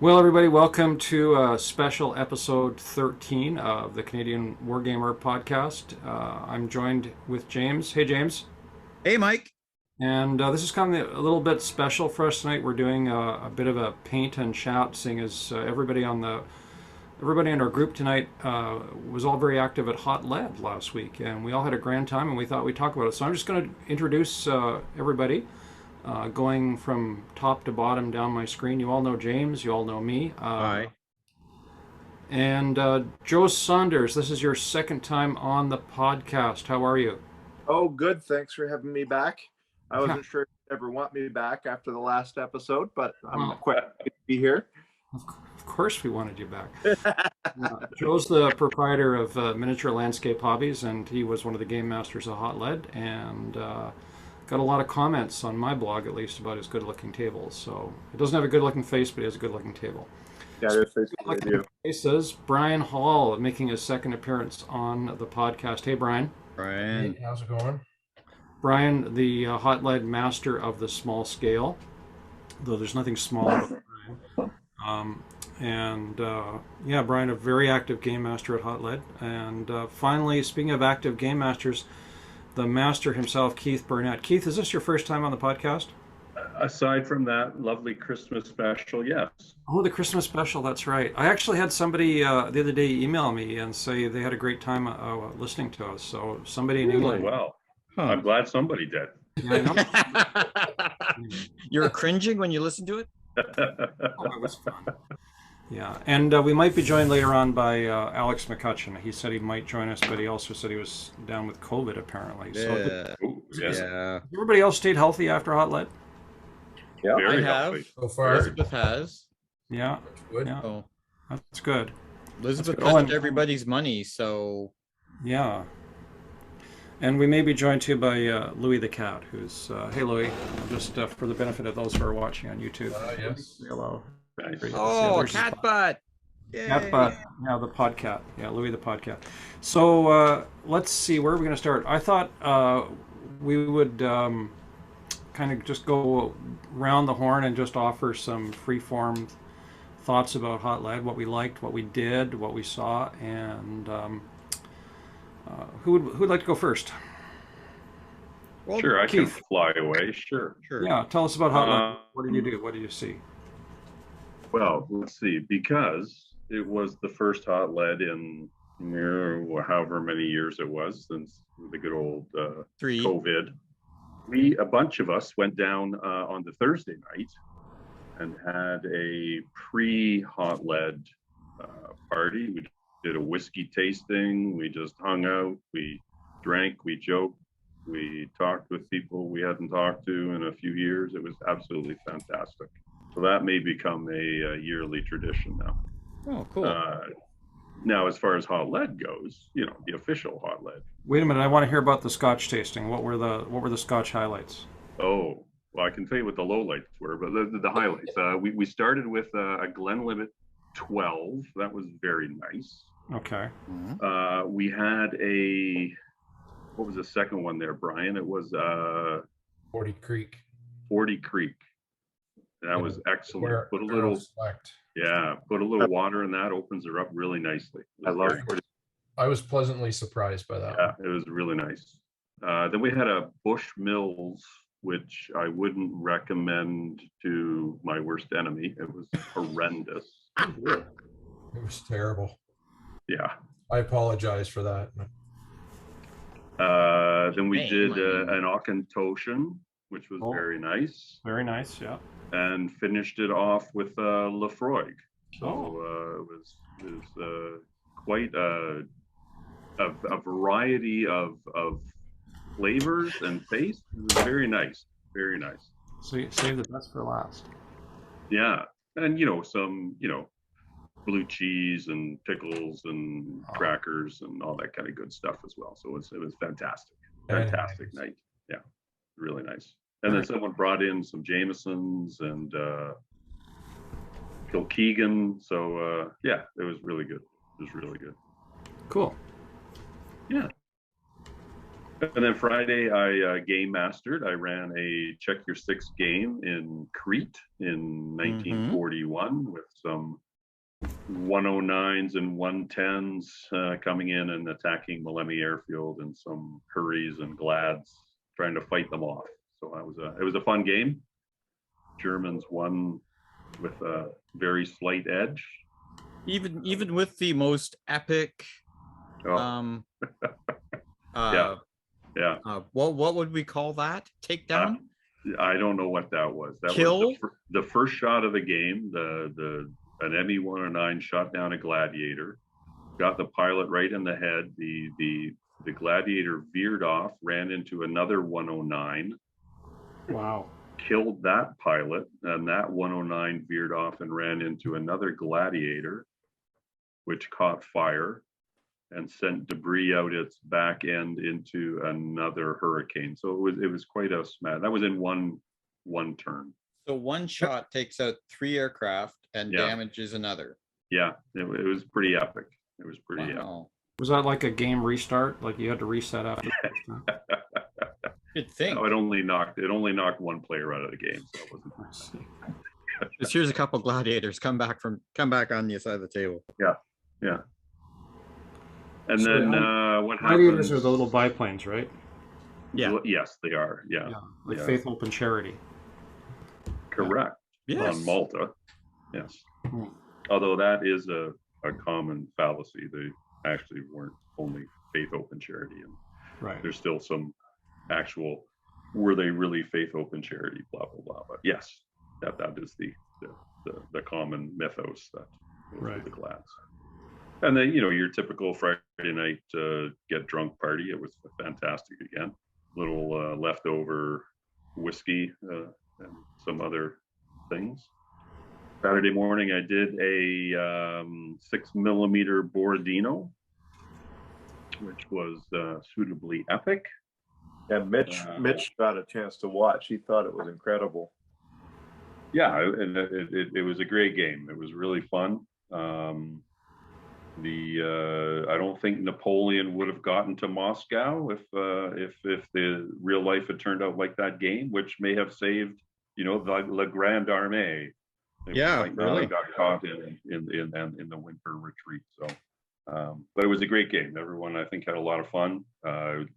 Well, everybody, welcome to special episode 13 of the Canadian Wargamer podcast. I'm joined with James. Hey, James. Hey, Mike. And this is kind of a little bit special for us tonight. We're doing a bit of a paint and chat, seeing as everybody in our group tonight was all very active at Hot Lead last week, and we all had a grand time, and we thought we'd talk about it. So I'm just going to introduce everybody. Going from top to bottom down my screen. You all know James, you all know me. Hi. And Joe Saunders, this is your second time on the podcast. How are you? Oh, good. Thanks for having me back. I Yeah, wasn't sure if you'd ever want me back after the last episode, but I'm well, quite happy to be here. of course we wanted you back. Joe's the proprietor of Miniature Landscape Hobbies, and he was one of the game masters of Hot Lead, and got a lot of comments on my blog, at least, about his good-looking tables. So he doesn't have a good-looking face, but he has a good-looking table. Yeah, So that's basically what I do. faces, Brian Hall making his second appearance on the podcast. Hey, Brian. Brian. Hey, how's it going? Brian, the Hot Lead master of the small scale, though there's nothing small about Brian. And yeah, Brian, a very active game master at Hot Lead. And finally, speaking of active game masters, the master himself, Keith Burnett. Keith, is this your first time on the podcast? Aside from that lovely Christmas special, yes. Oh, the Christmas special, that's right. I actually had somebody the other day email me and say they had a great time listening to us. So somebody in Oh, England. well, Huh. I'm glad somebody did. Yeah, I know. You're cringing when you listen to it? Oh, it was fun. Yeah, and we might be joined later on by Alex McCutcheon. He said he might join us, but he also said he was down with COVID apparently. So Yeah. Ooh, yes. Yeah. everybody else stayed healthy after Hot Lead? Yeah. Very I have. healthy. So far, Elizabeth has. Yeah, that's good. yeah, Oh, that's good. Elizabeth good. Oh, and- touched everybody's money, so Yeah. And we may be joined too by Louis the Cat, who's, hey Louis, just for the benefit of those who are watching on YouTube. Yes. Say hello. Nice. Yeah, oh, there's his cat butt. Yay. Cat butt. Yeah, the podcat. Yeah, Louis the podcat. So let's see, where are we going to start? I thought we would kind of just go round the horn and just offer some free-form thoughts about Hot Lead, what we liked, what we did, what we saw, and who'd like to go first? Well, Sure, I can Keith. fly away. Sure. Sure. Yeah, tell us about Hot Lead. Uh, What did you do? What did you see? Well, let's see. Because it was the first Hot Lead in however many years it was since the good old 3. COVID. A bunch of us went down on the Thursday night and had a pre-Hot Lead party. We did a whiskey tasting. We just hung out. We drank. We joked. We talked with people we hadn't talked to in a few years. It was absolutely fantastic. So that may become a yearly tradition now. Oh, cool. Now, as far as Hot Lead goes, the official Hot Lead. Wait a minute, I want to hear about the Scotch tasting. What were the Scotch highlights? Oh, well, I can tell you what the lowlights were, but the highlights. We started with a Glenlivet 12. That was very nice. Okay. Mhm. We had what was the second one there, Brian? It was 40 Creek. 40 Creek. That was excellent. Put a little Select. water in that, opens her up really nicely. I love it. I was pleasantly surprised by that. Yeah, it was really nice. Then we had a Bush Mills, which I wouldn't recommend to my worst enemy. It was horrendous. It was terrible. Yeah. I apologize for that. Then we Hey, did I mean- an Auchentoshan, which was Oh. very nice, Very nice, yeah. and finished it off with Lefroy. So Oh. it was quite a variety of flavors and taste. It was very nice, very nice. So you save the best for last. Yeah, and some blue cheese and pickles and crackers and all that kind of good stuff as well. So it was fantastic, Very fantastic nice. night. Yeah, really nice. And then someone brought in some Jamesons and Kilkeegan. So yeah, it was really good. It was really good. Cool. Yeah. And then Friday, I game mastered. I ran a check your six game in Crete in 1941 with some 109s and 110s coming in and attacking Malemi Airfield, and some Hurries and Glads trying to fight them off. So it was a fun game. Germans won with a very slight edge. Even with the most epic, Oh, yeah. What would we call that? Takedown? I don't know what that was. That Kill? was the first shot of the game. An ME-109 shot down a Gladiator, got the pilot right in the head. The Gladiator veered off, ran into another 109. Wow. Killed that pilot, and that 109 veered off and ran into another Gladiator, which caught fire and sent debris out its back end into another Hurricane. So it was quite a smash. That was in one turn. So one shot takes out 3 aircraft and damages another. Yeah, it was pretty epic. It was pretty epic. Was that like a game restart? Like you had to reset after? Good thing. No, it only knocked one player out of the game. So it wasn't. Just here's a couple Gladiators come back on the side of the table. Yeah. And So, then what Gladiators happens? are the little biplanes, right? Yeah. Yes, they are. Yeah. Like Faith, Hope, and Charity. Correct. Yes. On Malta. Yes. Hmm. Although that is a common fallacy. They actually weren't only Faith, Hope, and Charity. And Right. there's still some actual, were they really Faith, Hope, and Charity, blah, blah, blah. But yes, that is the common mythos that goes with the Glads. And then, your typical Friday night get drunk party. It was fantastic again. Little leftover whiskey and some other things. Saturday morning, I did a 6mm Borodino, which was suitably epic. And Mitch got a chance to watch. He thought it was incredible. Yeah, and it was a great game. It was really fun. I don't think Napoleon would have gotten to Moscow if the real life had turned out like that game, which may have saved, the Grande Armée. Really got caught in the winter retreat. So, but it was a great game. Everyone, I think, had a lot of fun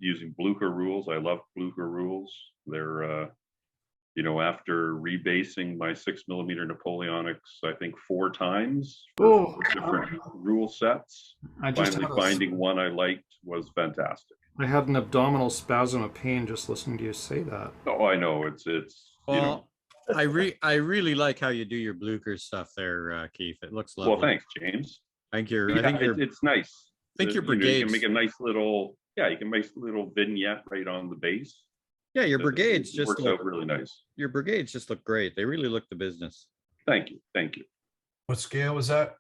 using Blucher rules. I love Blucher rules. They're after rebasing my 6mm Napoleonics, I think 4 times for different rule sets. Finally finding one I liked was fantastic. I had an abdominal spasm of pain just listening to you say that. Oh, I know. It's well, I really like how you do your Blucher stuff there, Keith. It looks lovely. Well, thanks, James. It's nice. I think your brigades. You can make a nice little vignette right on the base. Yeah, your brigades just works out really nice. Your brigades just look great. They really look the business. Thank you. What scale was that?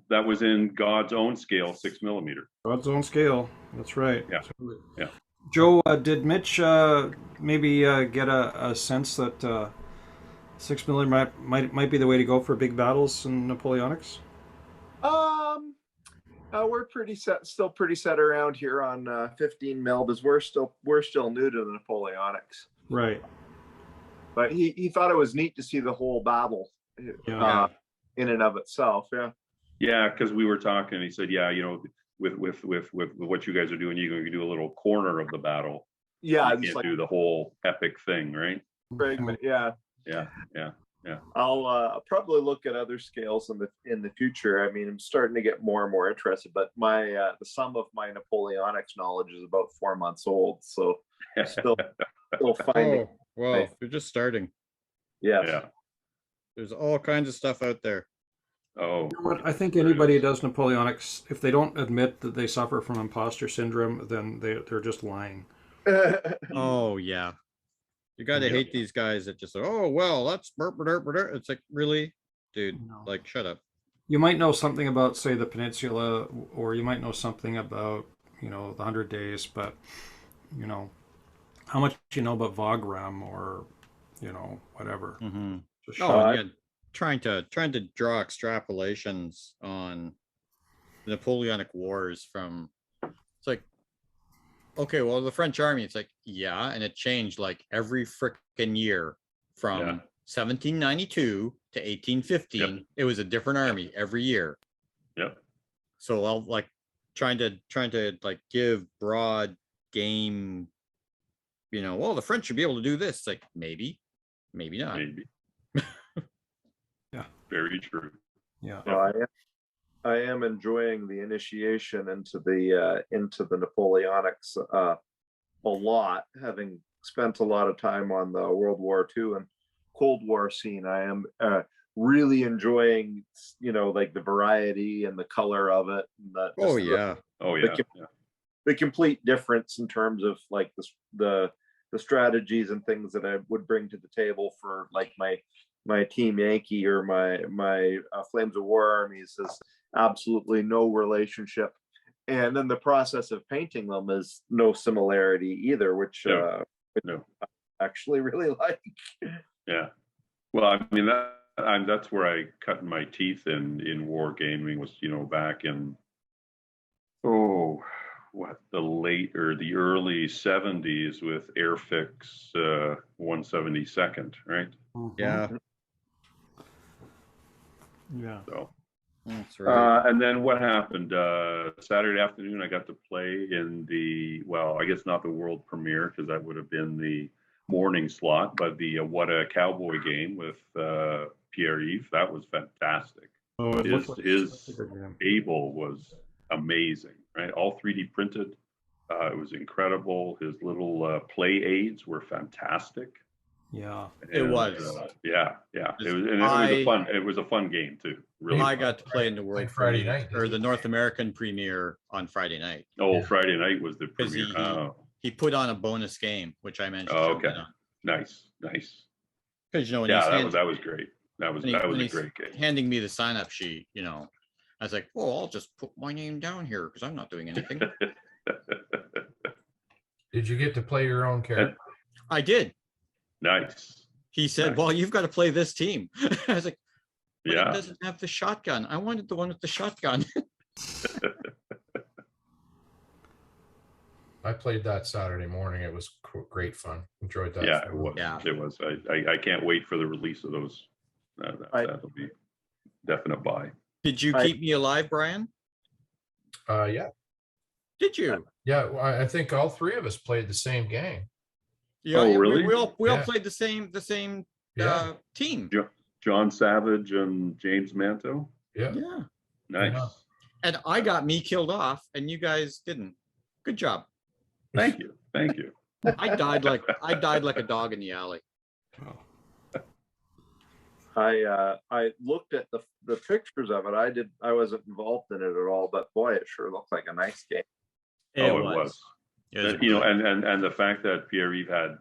That was in God's own scale, 6mm. God's own scale. That's right. Yeah. Yeah. Joe, did Mitch maybe get a sense that 6mm might be the way to go for big battles in Napoleonics? We're still pretty set around here on 15 mil, because we're still new to the Napoleonics. Right. But he thought it was neat to see the whole battle in and of itself. Yeah. Yeah, because we were talking, and he said, with what you guys are doing, you're going to do a little corner of the battle. Yeah, you can't do the whole epic thing, right? Fragment. Yeah. I'll probably look at other scales in the future. I mean, I'm starting to get more and more interested, but my the sum of my Napoleonics knowledge is about 4 months old, so still finding. Oh, well, you're just starting. Yeah. There's all kinds of stuff out there. Oh, you know what? I think anybody who does Napoleonics, if they don't admit that they suffer from imposter syndrome, then they're just lying. Oh yeah, you got to hate these guys that just say, "Oh well, that's it's like, really, dude, like, shut up." You might know something about, say, the peninsula, or you might know something about, the 100 Days, but how much you know about Wagram or whatever. Mm-hmm. Just trying to draw extrapolations on the Napoleonic Wars from, it's like, okay, well, the French army, it's like, yeah, and it changed like every frickin' year from 1792 to 1815. Yep. It was a different army every year. Yep. So I'll like trying to like give broad game, well, the French should be able to do this. It's like maybe not. Maybe. Yeah. Very true. Yeah. I am enjoying the initiation into the Napoleonics a lot, having spent a lot of time on the World War II and Cold War scene. I am really enjoying, like the variety and the color of it. And the complete difference in terms of like the strategies and things that I would bring to the table for like my Team Yankee or my Flames of War armies is absolutely no relationship. And then the process of painting them is no similarity either, which I actually really like. Yeah. Well, I mean, that's where I cut my teeth in wargaming was, back in, the early 70s with Airfix 172nd, right? Yeah. Yeah. So. That's right. And then what happened? Saturday afternoon, I got to play in I guess not the world premiere because that would have been the morning slot, but the What a Cowboy game with Pierre-Yves. That was fantastic. Oh, his Able was amazing, right? All 3D printed. It was incredible. His little play aids were fantastic. Yeah, it was. It was a fun game too. Really, I got to play in the world Friday night or the North American premiere on Friday night. Oh, Friday night was the premiere. He put on a bonus game, which I mentioned. Oh, okay, nice. Because when that was great. That was a great game. Handing me the sign-up sheet, I was like, "Oh, I'll just put my name down here because I'm not doing anything." Did you get to play your own character? I did. Nice. He said, "Well, you've got to play this team." I was like, "But it doesn't have the shotgun. I wanted the one with the shotgun." I played that Saturday morning. It was great fun. Enjoyed that. Yeah, it was. Yeah. It was. I can't wait for the release of those. That'll be definite buy. Did you keep me alive, Brian? Yeah. Did you? Yeah, I think all three of us played the same game. Yeah, really? We all played the same team. John Savage and James Manto. Yeah. Nice. Yeah. And I got me killed off, and you guys didn't. Good job. Thank you. I died like a dog in the alley. I looked at the pictures of it. I wasn't involved in it at all, but boy, it sure looked like a nice game. It was. And the fact that Pierre-Yves had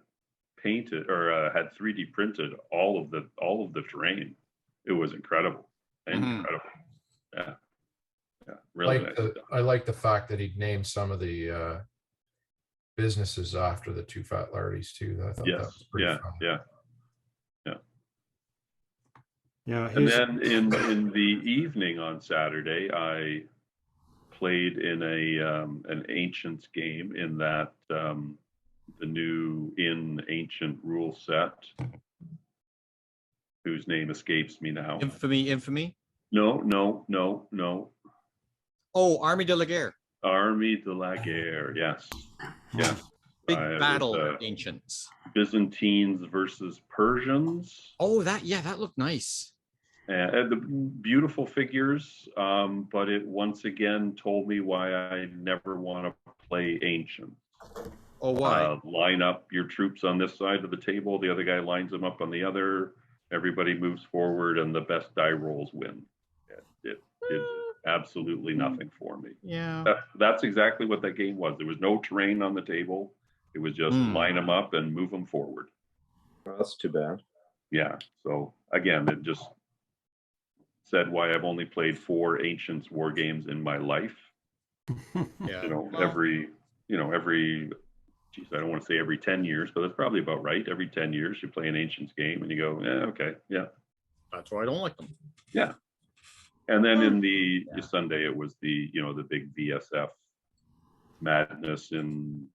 painted or had 3D printed all of the terrain, it was incredible. Yeah, really nice. I like the fact that he'd named some of the businesses after the two fat lardies too. I thought that was pretty fun. Yeah. And then in the evening on Saturday, I played in an Ancients game in that the new Ancient rule set, whose name escapes me now. Infamy? No. Oh, Army de la Guerre. Army de la Guerre, yes. Big battle of Ancients. Byzantines versus Persians. Oh, that looked nice. And the beautiful figures, but it once again told me why I never want to play Ancient. Oh, why? Line up your troops on this side of the table, the other guy lines them up on the other, everybody moves forward, and the best die rolls win. It did absolutely nothing for me. Yeah. That's exactly what that game was. There was no terrain on the table. It was just line them up and move them forward. Well, that's too bad. Yeah. So again, it just said why I've only played 4 Ancients war games in my life. Yeah. Every I don't want to say every 10 years, but that's probably about right. Every 10 years you play an Ancients game and you go, okay, yeah. That's why I don't like them. Yeah. And then in the Sunday, it was the big VSF madness in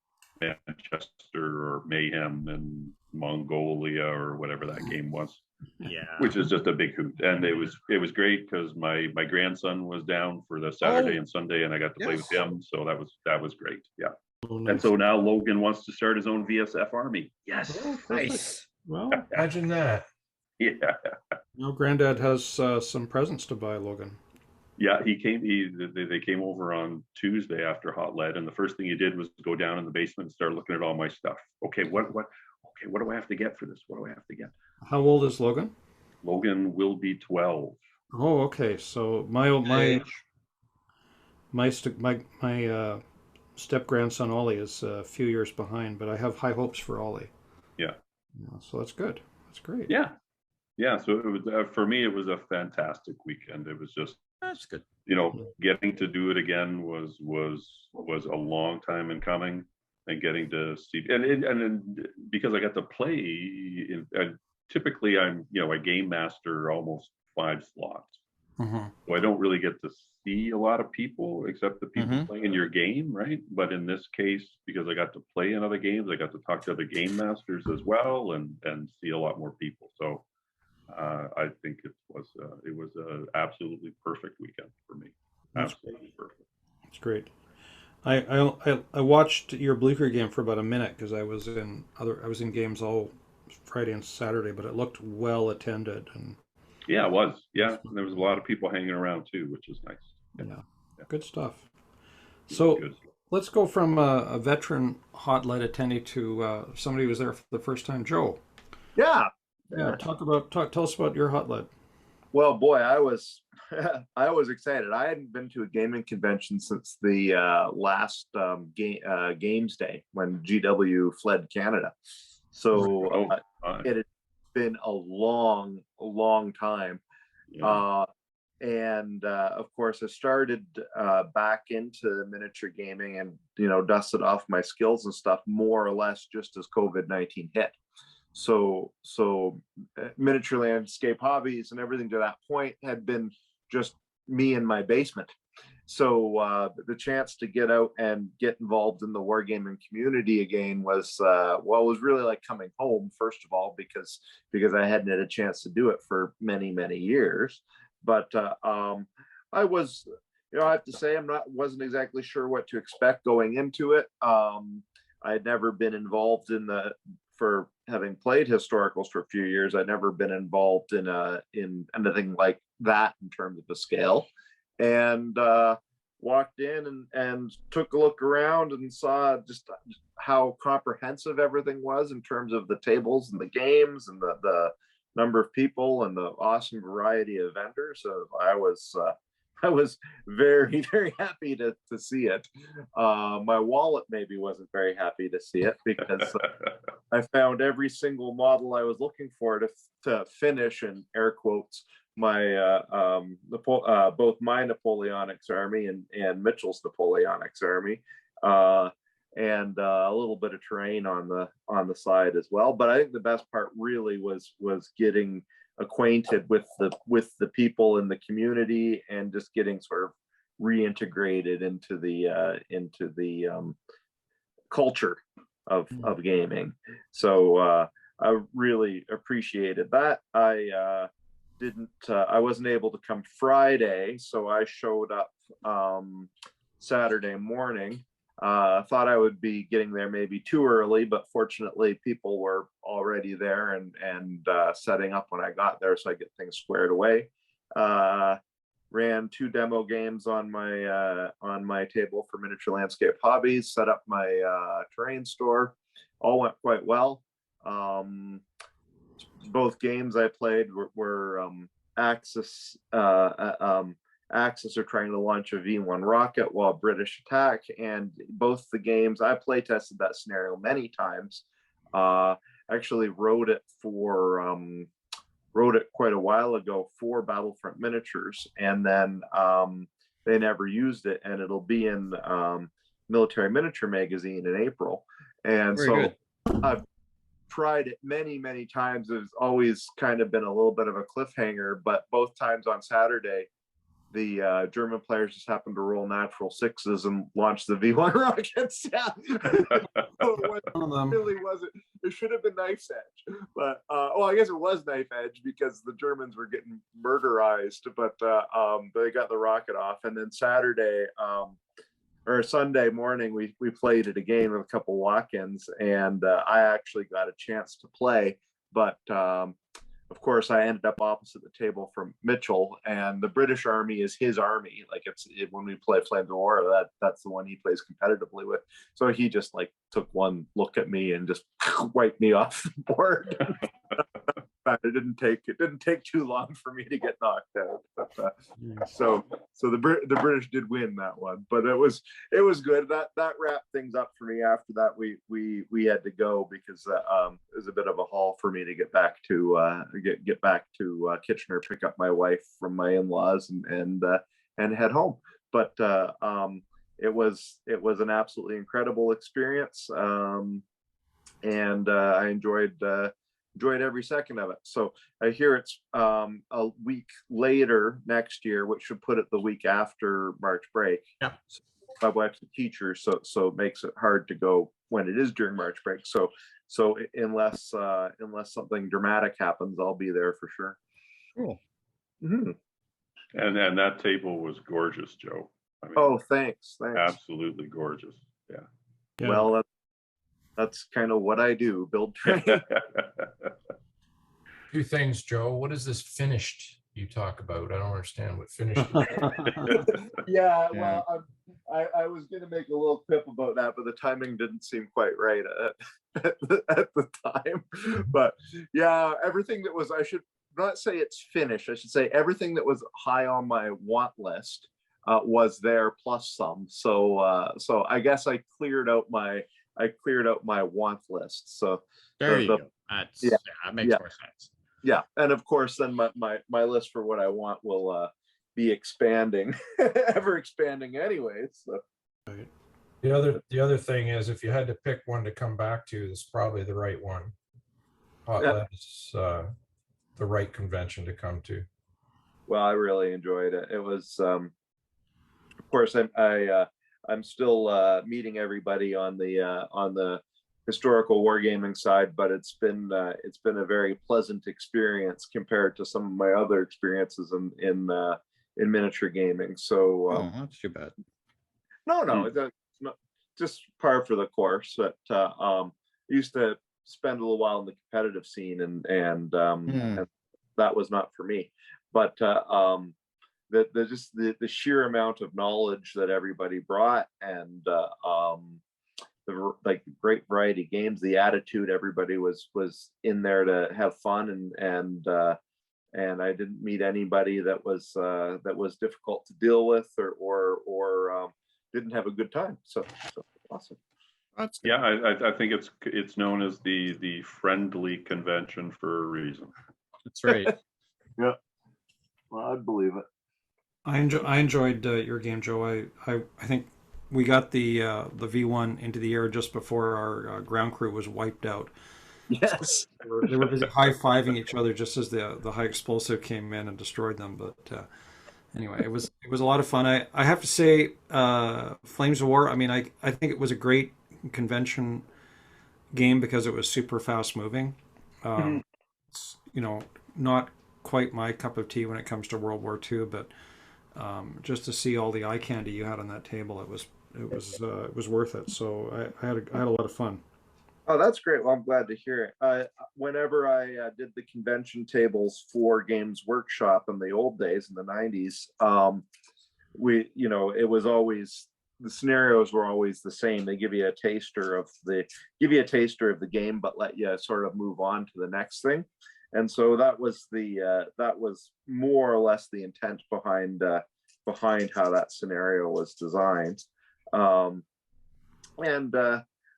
Manchester or Mayhem in Mongolia or whatever that game was. Yeah. Which is just a big hoot. And it was great because my grandson was down for the Saturday and Sunday, and I got to play with him. So that was great. Yeah. Oh, And nice. so now Logan wants to start his own VSF army. Yes. Oh, Nice. Well, imagine that. Yeah. now Granddad has some presents to buy, Logan. Yeah, they came over on Tuesday after Hot Lead, and the first thing he did was go down in the basement and start looking at all my stuff. Okay, what do I have to get for this? What do I have to get? How old is Logan? Logan will be 12. Oh, okay. So my step grandson Ollie is a few years behind, but I have high hopes for Ollie. Yeah. So that's good. That's great. Yeah. Yeah. So it was for me. It was a fantastic weekend. It was just That's good. Getting to do it again was a long time in coming, and getting to see and because I got to play. Typically, I'm a game master almost 5 slots. Mm-hmm. So I don't really get to see a lot of people except the people playing in your game, right? But in this case, because I got to play in other games, I got to talk to other game masters as well, and see a lot more people. So I think it was an absolutely perfect weekend for me. Absolutely perfect. That's great. I watched your Bleaker game for about a minute because I was in games all Friday and Saturday, but it looked well attended and. Yeah, it was. Yeah, and there was a lot of people hanging around too, which is nice. Yeah. Good stuff. So let's go from a veteran Hot Lead attendee to somebody who was there for the first time. Joe. Yeah. Tell us about your Hot Lead. Well, boy, I was excited. I hadn't been to a gaming convention since the last Games Day when GW fled Canada. So it had been a long time. Yeah. And of course, I started back into miniature gaming and dusted off my skills and stuff more or less just as COVID-19 hit. So miniature landscape hobbies and everything to that point had been just me in my basement. So the chance to get out and get involved in the wargaming community again was really like coming home, first of all, because I hadn't had a chance to do it for many years. But I was, I have to say, wasn't exactly sure what to expect going into it. I had never been involved for having played historicals for a few years. I'd never been involved in anything like that in terms of the scale, and walked in and took a look around and saw just how comprehensive everything was in terms of the tables and the games and the number of people and the awesome variety of vendors. So I was very happy to see it. My wallet maybe wasn't very happy to see it because I found every single model I was looking for to finish, in air quotes, my both my Napoleonics army and Mitchell's Napoleonics army, and a little bit of terrain on the side as well. But I think the best part really was getting acquainted with the people in the community and just getting sort of reintegrated into the culture of gaming. So I really appreciated that. I wasn't able to come Friday, so I showed up Saturday morning. Thought I would be getting there maybe too early, but fortunately people were already there and setting up when I got there, so I get things squared away. Ran 2 demo games on my table for Miniature Landscape Hobbies, set up my terrain store. All went quite well. Both games I played were Axis. Axis are trying to launch a V1 rocket while British attack, and both the games I play tested that scenario many times. Actually wrote it quite a while ago for Battlefront Miniatures, and then they never used it, and it'll be in Military Miniature Magazine in April. And Very so good. I've tried it many times. It's always kind of been a little bit of a cliffhanger, but both times on Saturday the German players just happened to roll natural sixes and launch the V1 rockets. Yeah. It really wasn't. It should have been knife's edge, but I guess it was knife edge because the Germans were getting murderized. But they got the rocket off, and then Saturday or Sunday morning we played it again with a couple walk-ins, and I actually got a chance to play, but of course, I ended up opposite the table from Mitchell, and the British Army is his army. Like when we play Flames of War, that's the one he plays competitively with. So he just like took one look at me and just wiped me off the board. It didn't take too long for me to get knocked out. But, so the British did win that one, but it was good. That wrapped things up for me. After that, we had to go because it was a bit of a haul for me to get back to Kitchener, pick up my wife from my in-laws, and head home. But it was an absolutely incredible experience, and I enjoyed every second of it. So I hear it's a week later next year, which should put it the week after March break. Yeah. So my wife's a teacher, so it makes it hard to go when it is during March break. So unless something dramatic happens, I'll be there for sure. Cool. Mm-hmm. And that table was gorgeous, Joe. I mean, thanks. Absolutely gorgeous. Yeah. Well, that's kind of what I do, build train. Two things, Joe. What is this finished you talk about? I don't understand what finished. Yeah, well, I was going to make a little quip about that, but the timing didn't seem quite right at the time. But yeah, everything that was, I should not say it's finished. I should say everything that was high on my want list was there plus some. So I guess I cleared out my want list. So there you go. That makes more sense. Yeah, and of course, then my list for what I want will be expanding, ever expanding, anyways. So. The other thing is, if you had to pick one to come back to, this is probably the right one. Hot Lead is the right convention to come to. Well, I really enjoyed it. It was, of course, I'm still meeting everybody on the historical wargaming side, but it's been a very pleasant experience compared to some of my other experiences in miniature gaming. So that's too bad. No, it's not just par for the course. But used to spend a little while in the competitive scene, and that was not for me. But the sheer amount of knowledge that everybody brought, and the great variety of games, the attitude, everybody was in there to have fun, and I didn't meet anybody that was difficult to deal with or didn't have a good time. So awesome. That's good. Yeah, I think it's known as the friendly convention for a reason. That's right. Yeah. Well, I'd believe it. I enjoyed your game, Joe. I think we got the V1 into the air just before our ground crew was wiped out. Yes. They were busy high-fiving each other just as the high explosive came in and destroyed them. But anyway, it was a lot of fun. I have to say, Flames of War, I mean, I think it was a great convention game because it was super fast-moving. It's, not quite my cup of tea when it comes to World War II, but just to see all the eye candy you had on that table, it was worth it. So I had a lot of fun. Oh, that's great. Well, I'm glad to hear it. Whenever I did the convention tables for Games Workshop in the old days in the 90s, it was always, the scenarios were always the same. They give you a taster of the game, but let you sort of move on to the next thing. And so that was more or less the intent behind how that scenario was designed. And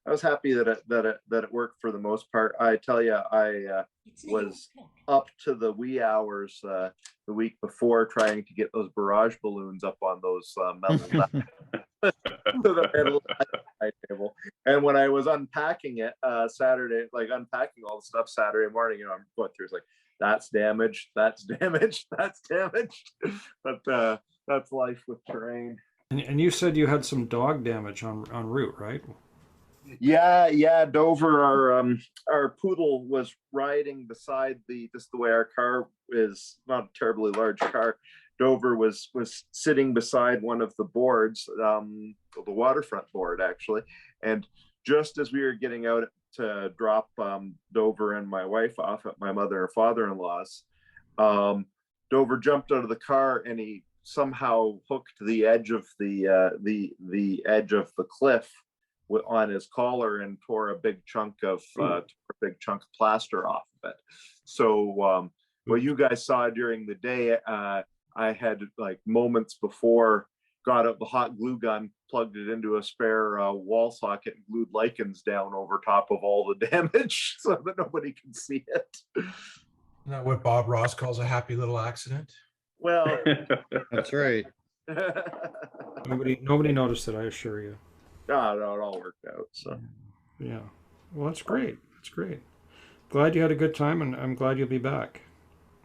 I was happy that it worked for the most part. I tell you, I was up to the wee hours the week before trying to get those barrage balloons up on those metal table. And when I was unpacking it Saturday, like unpacking all the stuff Saturday morning, I'm going through, it's like, that's damaged, that's damaged, that's damaged. But that's life with terrain. And you said you had some dog damage on route, right? Yeah, Dover, our poodle was riding beside just the way our car is, not a terribly large car. Dover was sitting beside one of the boards, the waterfront board actually, and just as we were getting out to drop Dover and my wife off at my mother and father-in-law's, Dover jumped out of the car and he somehow hooked the edge of the edge of the cliff on his collar and tore a big chunk of plaster off of it. So what you guys saw during the day, I had like moments before got out the hot glue gun, plugged it into a spare wall socket, and glued lichens down over top of all the damage so that nobody can see it. Isn't that what Bob Ross calls a happy little accident? Well, That's right. Nobody noticed it, I assure you. no, it all worked out. So Yeah. Well, that's great. That's great. Glad you had a good time, and I'm glad you'll be back.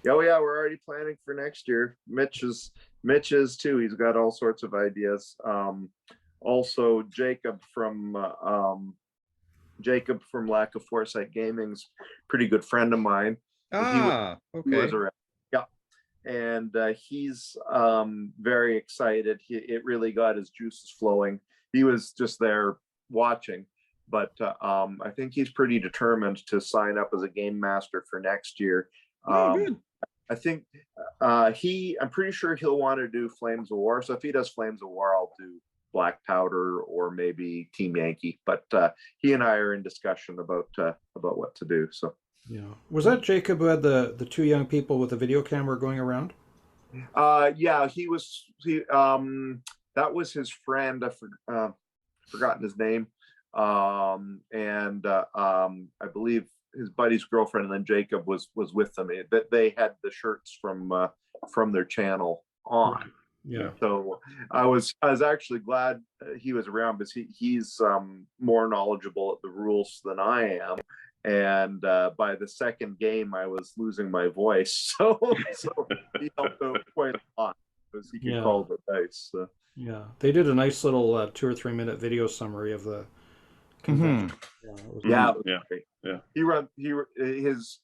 oh yeah, we're already planning for next year. Mitch is too. He's got all sorts of ideas. Also Jacob from Lack of Foresight Gaming's pretty good friend of mine. He was Okay. around. Yeah. And he's very excited. It really got his juices flowing. He was just there watching, but I think he's pretty determined to sign up as a game master for next year. Good. I think I'm pretty sure he'll want to do Flames of War. So if he does Flames of War, I'll do Black Powder or maybe Team Yankee. But he and I are in discussion about what to do. So Yeah. Was that Jacob who had the two young people with the video camera going around? yeah, that was his friend. I've forgotten his name. And I believe his buddy's girlfriend, and then Jacob was with them. They had the shirts from their channel on. Right. Yeah. So I was actually glad he was around because he's more knowledgeable at the rules than I am. And by the second game, I was losing my voice. So he helped out quite a lot because he could call the dice. So. Yeah. They did a nice little 2 or 3 minute video summary of the convention. Yeah, Yeah.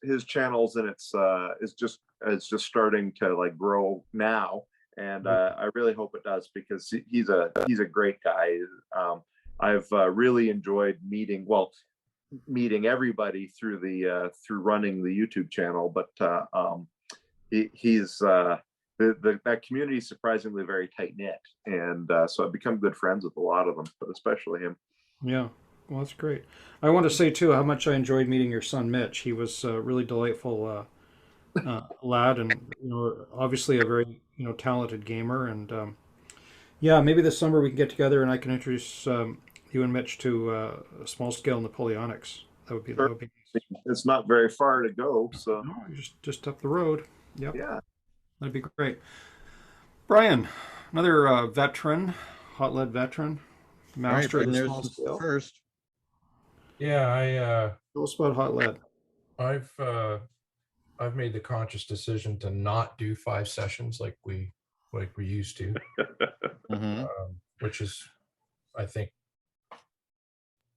his channels, and it's just starting to like grow now, and I really hope it does because he's a great guy. I've really enjoyed meeting everybody through running the YouTube channel, but he's that community is surprisingly very tight knit, and so I've become good friends with a lot of them, but especially him. Yeah. Well, that's great. I want to say too how much I enjoyed meeting your son Mitch. He was a really delightful lad, and obviously a very talented gamer. And yeah, maybe this summer we can get together and I can introduce you and Mitch to a small scale Napoleonics. That would be nice. It's not very far to go, so No, just up the road. Yep. yeah. That'd be great. Brian, another veteran, hot lead veteran, master of the small scale. First. Yeah, Tell us about hot lead. I've made the conscious decision to not do 5 sessions like we used to, which is, I think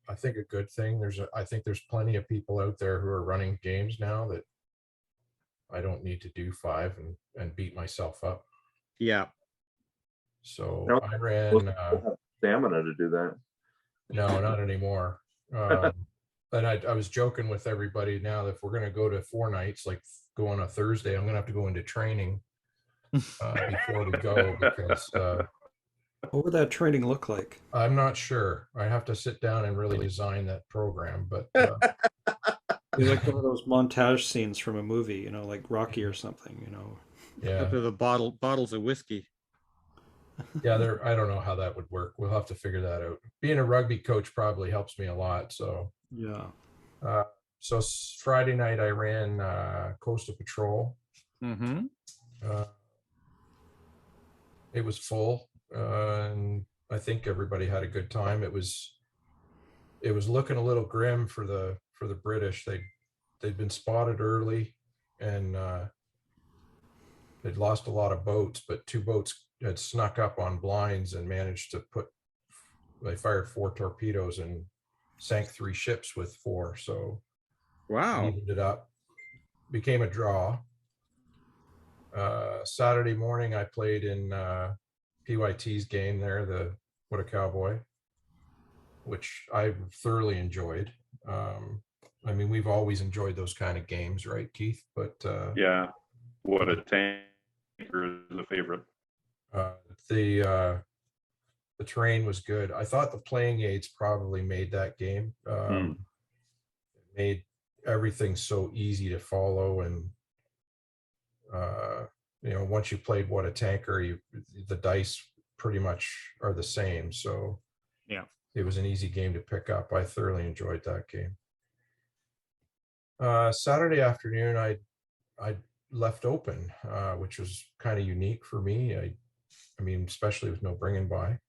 a good thing. I think there's plenty of people out there who are running games now that I don't need to do 5 and beat myself up. Yeah. So Nope. I ran Stamina to do that. no, not anymore. And I was joking with everybody now that if we're going to go to 4 nights, like go on a Thursday, I'm going to have to go into training before we go because What would that training look like? I'm not sure. I have to sit down and really design that program, but It's like one of those montage scenes from a movie, like Rocky or something, yeah, Up to the bottles of whiskey. yeah. I don't know how that would work. We'll have to figure that out. Being a rugby coach probably helps me a lot. So Yeah. so Friday night I ran Coastal Patrol. It was full, and I think everybody had a good time. It was looking a little grim for the British. They'd been spotted early. and they'd lost a lot of boats, but 2 boats had snuck up on blinds and managed to they fired 4 torpedoes and sank 3 ships with 4. So Wow. evened it up, became a draw. Saturday morning, I played in PYT's game there, the What a Cowboy, which I thoroughly enjoyed. I mean, we've always enjoyed those kind of games, right, Keith? But yeah, What a Tanker is a favorite. The terrain was good. I thought the playing aids probably made that game. Made everything so easy to follow, and you know, once you played What a Tanker, the dice pretty much are the same. So yeah, it was an easy game to pick up. I thoroughly enjoyed that game. Saturday afternoon, I left open, which was kind of unique for me. I mean, especially with no bringing by,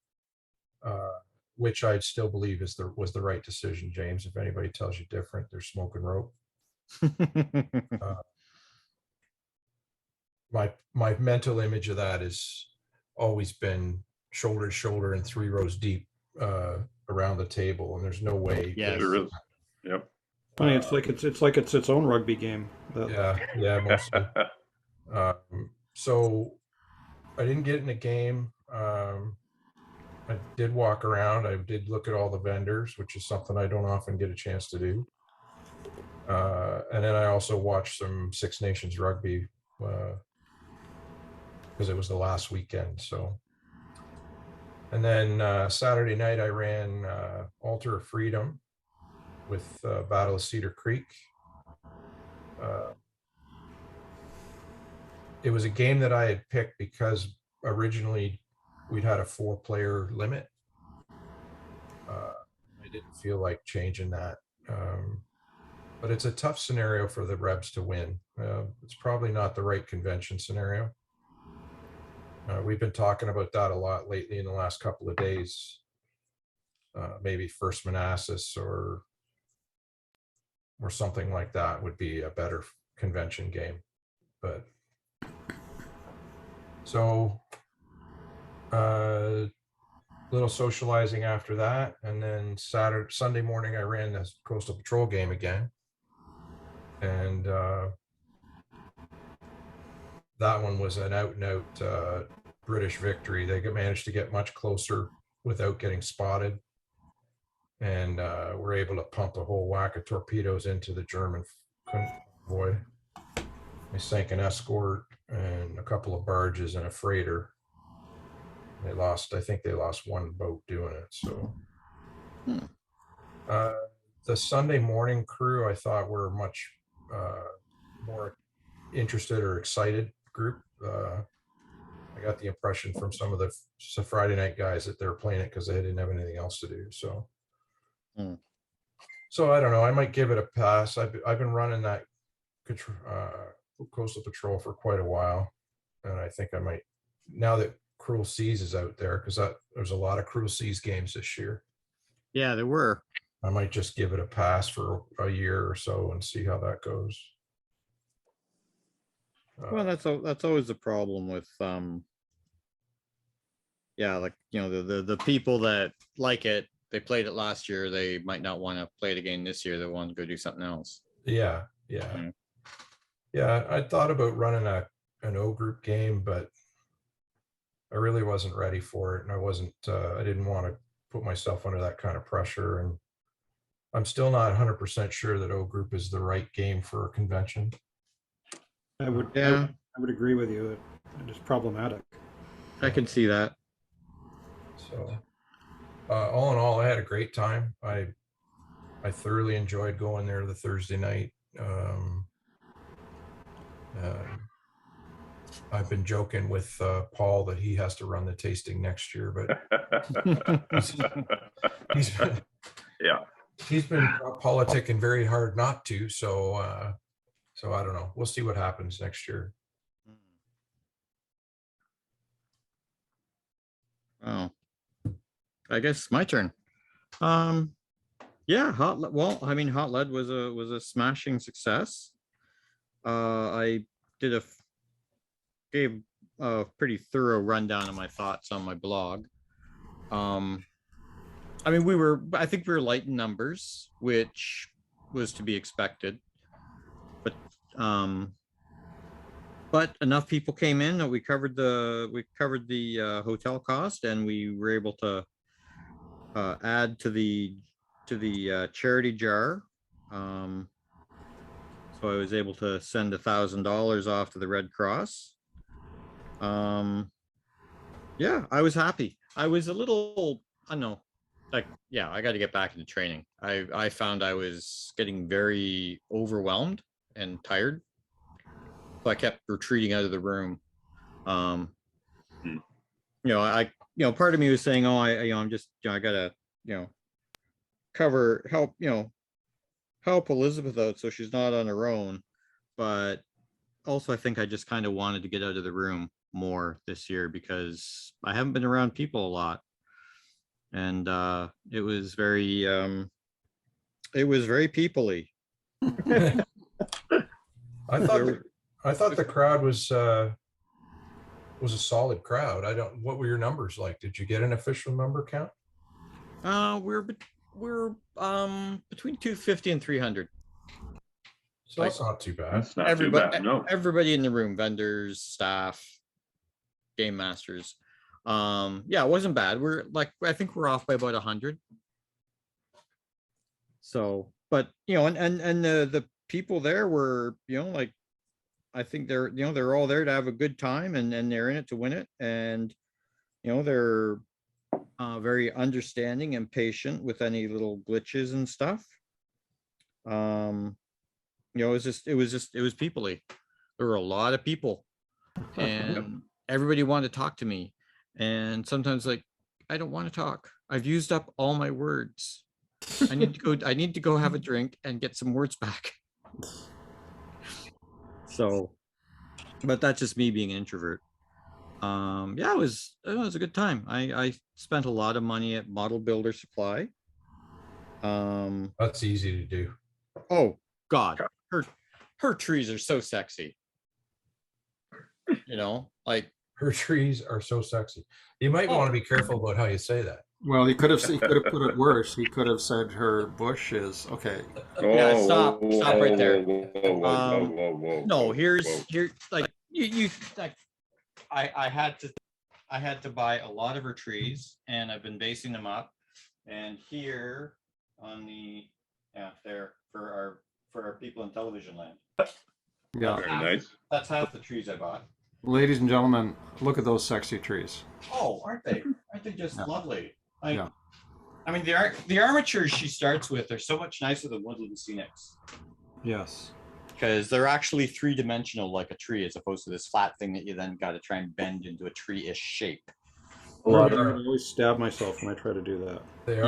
which I still believe was the right decision, James. If anybody tells you different, they're smoking rope. My mental image of that has always been shoulder to shoulder and 3 rows deep around the table, and there's no way. Yeah, there is. Yep. Funny, it's like it's its own rugby game. Yeah, mostly. So I didn't get in the game. I did walk around. I did look at all the vendors, which is something I don't often get a chance to do. And then I also watched some Six Nations rugby because it was the last weekend. So, and then Saturday night I ran Altar of Freedom with Battle of Cedar Creek. It was a game that I had picked because originally we'd had a 4-player limit. I didn't feel like changing that. But it's a tough scenario for the Rebs to win. It's probably not the right convention scenario. We've been talking about that a lot lately in the last couple of days. Maybe First Manassas or something like that would be a better convention game. But so little socializing after that, and then Sunday morning I ran the Coastal Patrol game again, and that one was an out and out British victory. They managed to get much closer without getting spotted, and were able to pump a whole whack of torpedoes into the German convoy. They sank an escort and a couple of barges and a freighter. I think they lost 1 boat doing it. So the Sunday morning crew, I thought, were much more interested or excited group. I got the impression from some of the Friday night guys that they're playing it because they didn't have anything else to do. So, so I don't know. I might give it a pass. I've been running that Coastal Patrol for quite a while, and I think I might, now that Cruel Seas is out there, because there's a lot of Cruel Seas games this year. Yeah, there were. I might just give it a pass for a year or so and see how that goes. Well, that's always the problem with yeah, like, you know, the people that like it, they played it last year, they might not want to play it again this year. They want to go do something else. Yeah. I thought about running an O group game, but I really wasn't ready for it, and I didn't want to put myself under that kind of pressure, and I'm still not 100% sure that O group is the right game for a convention. I would agree with you. It is problematic. I can see that. So all in all, I had a great time. I thoroughly enjoyed going there the Thursday night. I've been joking with Paul that he has to run the tasting next year, but he's been, yeah, he's been politicking very hard not to. So I don't know. We'll see what happens next year. Oh, I guess my turn. Yeah, Hot Lead was a smashing success. I gave a pretty thorough rundown of my thoughts on my blog. I mean, I think we were light in numbers, which was to be expected, but enough people came in that we covered the hotel cost, and we were able to add to the charity jar. So I was able to send $1,000 off to the Red Cross. Yeah, I was happy. I was a little, I don't know, like, yeah, I got to get back into training. I found I was getting very overwhelmed and tired, so I kept retreating out of the room. Part of me was saying, oh, I'm just, I gotta, help Elizabeth out so she's not on her own. But also, I think I just kind of wanted to get out of the room more this year because I haven't been around people a lot, and it was very people-y. I thought the crowd was a solid crowd. What were your numbers like? Did you get an official number count? We're between 250 and 300. So that's not too bad. That's not too bad. No. Everybody in the room, vendors, staff, game masters. Yeah, it wasn't bad. I think we're off by about 100. So, but and the people there were, I think they're all there to have a good time, and they're in it to win it, and they're very understanding and patient with any little glitches and stuff. It was people-y. There were a lot of people, and everybody wanted to talk to me, and sometimes, like, I don't want to talk. I've used up all my words. I need to go have a drink and get some words back. So, but that's just me being an introvert. Yeah, it was a good time. I spent a lot of money at Model Builder Supply. That's easy to do. Oh God, her trees are so sexy. Like, her trees are so sexy. You might want to be careful about how you say that. Well, he could have put it worse. He could have said her bush is okay. Yeah, stop right there. Whoa. No, here, like, you like, I had to buy a lot of her trees, and I've been basing them up. And here on there for our people in television land. Yeah, Very nice. That's half the trees I bought. Ladies and gentlemen, look at those sexy trees. Oh, aren't they? Aren't they just lovely? Like, yeah. I mean, the armatures she starts with are so much nicer than Woodland Scenics. Yes. Because they're actually three-dimensional like a tree, as opposed to this flat thing that you then got to try and bend into a tree-ish shape. I always stab myself when I try to do that. They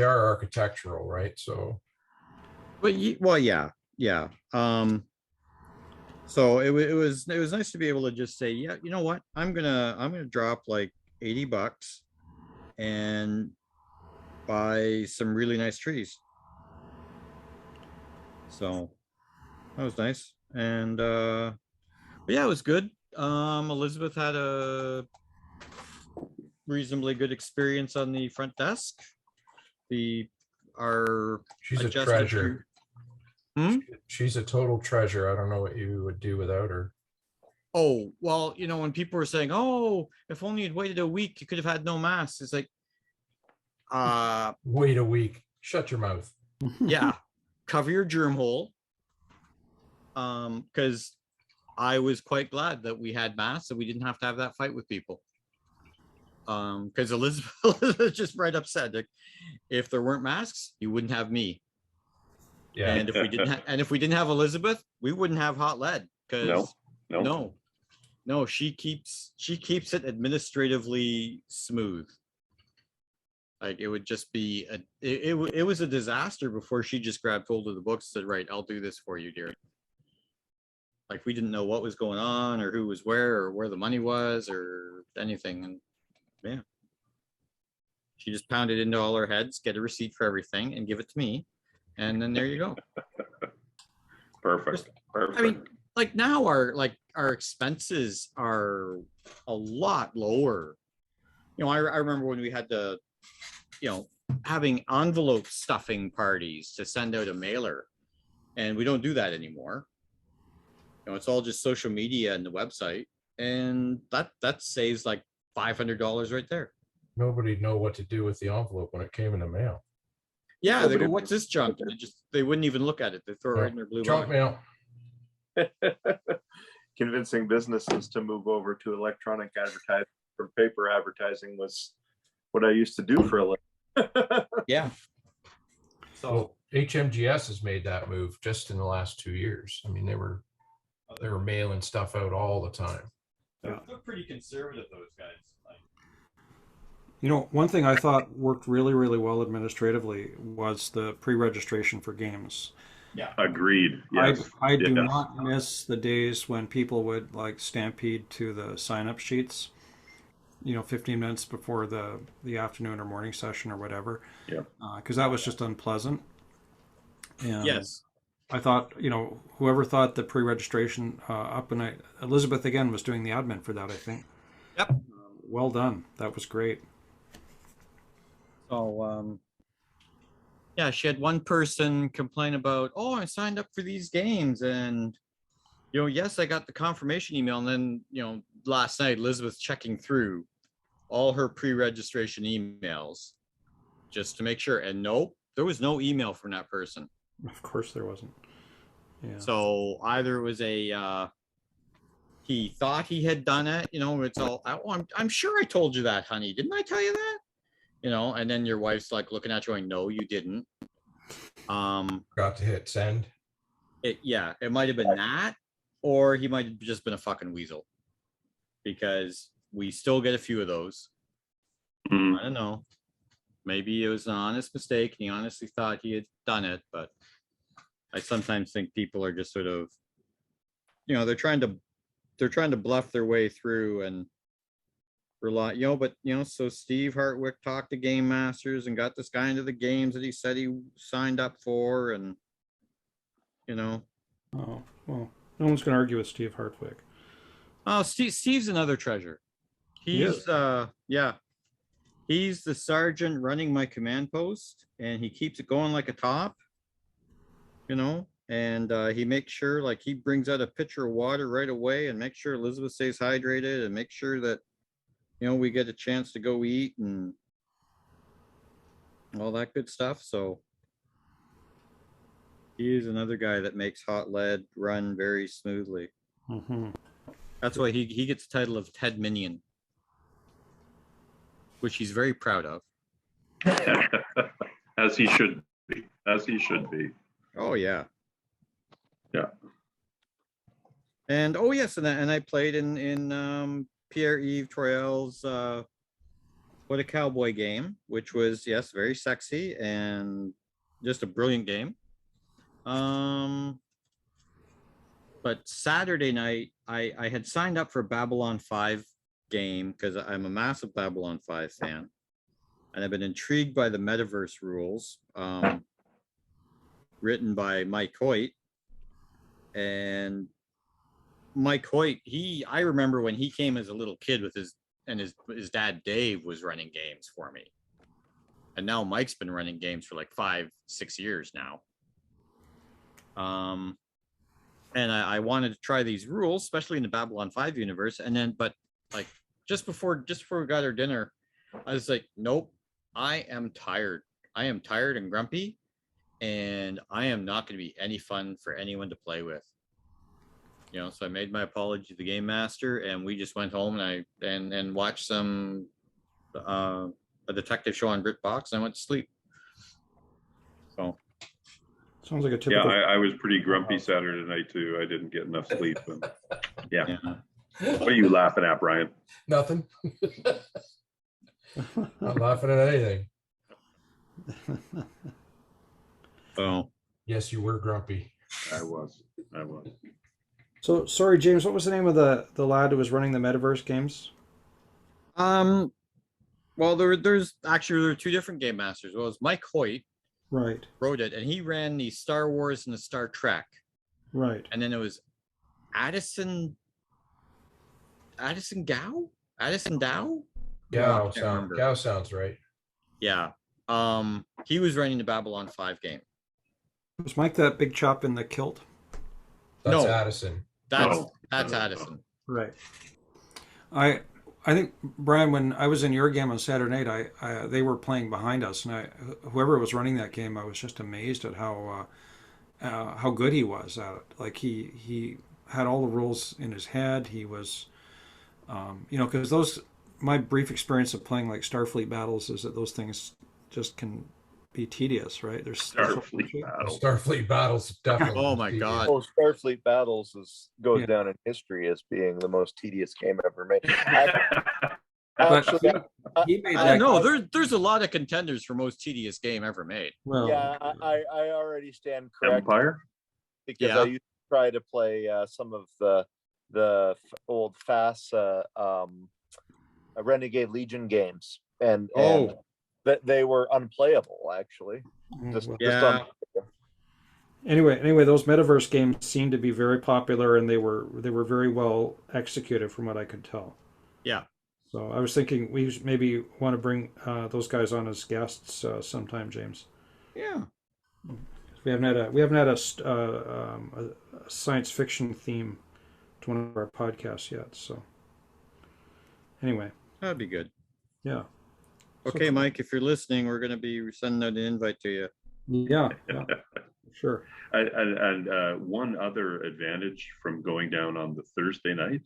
are architectural, right? So, but yeah. So it was nice to be able to just say, yeah, you know what, I'm gonna drop like $80 and buy some really nice trees. So that was nice, and but yeah, it was good. Elizabeth had a reasonably good experience on the front desk. She's a treasure. She's a total treasure. I don't know what you would do without her. Oh, well, when people were saying, oh, if only you'd waited a week, you could have had no masks. It's like, wait a week. Shut your mouth. Yeah. Cover your germ hole. Because I was quite glad that we had masks, so we didn't have to have that fight with people. Because Elizabeth just right up said, like, if there weren't masks, you wouldn't have me. Yeah. And if we didn't have Elizabeth, we wouldn't have Hot Lead. Because no, she keeps it administratively smooth. Like, it would just be it was a disaster before she just grabbed hold of the books and said, right, I'll do this for you, dear. Like, we didn't know what was going on or who was where or where the money was or anything. And yeah, she just pounded into all our heads, get a receipt for everything and give it to me. And then there you go. Perfect. Perfect. I mean, like now our expenses are a lot lower. You know, I remember when we had to, you know, having envelope stuffing parties to send out a mailer, and we don't do that anymore. You know, it's all just social media and the website, and that saves like $500 right there. Nobody'd know what to do with the envelope when it came in the mail. Yeah, they go, "What's this junk?" And they wouldn't even look at it. They throw it right in their blue Junk box. mail. Convincing businesses to move over to electronic advertising from paper advertising was what I used to do for a living. Yeah. So well, HMGS has made that move just in the last 2 years. I mean, they were mailing stuff out all the time. They're pretty conservative, those guys. You know, one thing I thought worked really, really well administratively was the pre-registration for games. Yeah. Agreed. Yes. I do not miss the days when people would like stampede to the sign-up sheets, you know, 15 minutes before the afternoon or morning session or whatever. Yeah. Because that was just unpleasant. And yes. I thought, you know, whoever thought the pre-registration up, and Elizabeth again was doing the admin for that, I think. Yep. Well done. That was great. So, yeah, she had one person complain about, "Oh, I signed up for these games, and you know, yes, I got the confirmation email." And then, you know, last night Elizabeth checking through all her pre-registration emails just to make sure, and nope, there was no email from that person. Of course, there wasn't. Yeah. So either it was he thought he had done it, you know. It's all, I'm sure I told you that, honey. Didn't I tell you that? You know, and then your wife's like looking at you going, "No, you didn't." Got to hit send. It might have been that, or he might have just been a fucking weasel, because we still get a few of those. I don't know. Maybe it was an honest mistake and he honestly thought he had done it, but I sometimes think people are just sort of, you know, they're trying to bluff their way through and rely, you know. But you know, so Steve Hartwick talked to Game Masters and got this guy into the games that he said he signed up for, and you know. Oh well, no one's going to argue with Steve Hartwick. Oh, Steve's another treasure. He's he's the sergeant running my command post, and he keeps it going like a top, you know. And he makes sure, like, he brings out a pitcher of water right away and makes sure Elizabeth stays hydrated and make sure that, you know, we get a chance to go eat and all that good stuff. So he is another guy that makes Hot Lead run very smoothly. Mm-hmm. That's why he gets the title of Ted Minion, which he's very proud of. As he should be. As he should be. Oh yeah. Yeah. And oh yes, and I played in Pierre-Yves Troyel's What a Cowboy game, which was, yes, very sexy and just a brilliant game. But Saturday night, I had signed up for Babylon 5 game because I'm a massive Babylon 5 fan, and I've been intrigued by the metaverse rules, written by Mike Hoyt. And Mike Hoyt, I remember when he came as a little kid with his dad Dave was running games for me, and now Mike's been running games for like 5-6 years now. And I wanted to try these rules, especially in the Babylon 5 universe. And then, but like just before we got our dinner, I was like, nope, I am tired. I am tired and grumpy, and I am not going to be any fun for anyone to play with. You know, so I made my apology to the game master, and we just went home and watched some a detective show on BritBox, and I went to sleep. So sounds like a typical. Yeah, I was pretty grumpy Saturday night too. I didn't get enough sleep. And, yeah. What are you laughing at, Brian? Nothing. Not laughing at anything. Oh. Yes, you were grumpy. I was. So sorry, James. What was the name of the lad who was running the metaverse games? Well, there were two different game masters. Well, it was Mike Hoyt, right, wrote it, and he ran the Star Wars and the Star Trek. Right. And then it was Addison Gow? Addison Dow? Gao sounds right. Yeah. He was running the Babylon 5 game. Was Mike that big chop in the kilt? That's No. Addison. That's Addison. Right. I think, Brian, when I was in your game on Saturday night, they were playing behind us, and whoever was running that game, I was just amazed at how good he was at it. Like he had all the rules in his head. He was, because my brief experience of playing like Starfleet battles is that those things just can be tedious, right? There's Starfleet battle. Starfleet battles definitely. Oh my God. Oh, Starfleet Battles goes Yeah. down in history as being the most tedious game ever made. But Actually, he made I that. don't know. There's a lot of contenders for most tedious game ever made. Well, yeah, I already stand corrected Empire. because Yeah. I used to try to play some of the old FAS Renegade Legion games, and that they were unplayable actually. Just Yeah. Anyway, those metaverse games seemed to be very popular, and they were very well executed, from what I could tell. Yeah. So I was thinking we maybe want to bring those guys on as guests sometime, James. Yeah. We haven't had a science fiction theme to one of our podcasts yet. So anyway, That'd be good. yeah. Okay, Mike, if you're listening, we're going to be sending out an invite to you. Yeah, sure. And one other advantage from going down on the Thursday night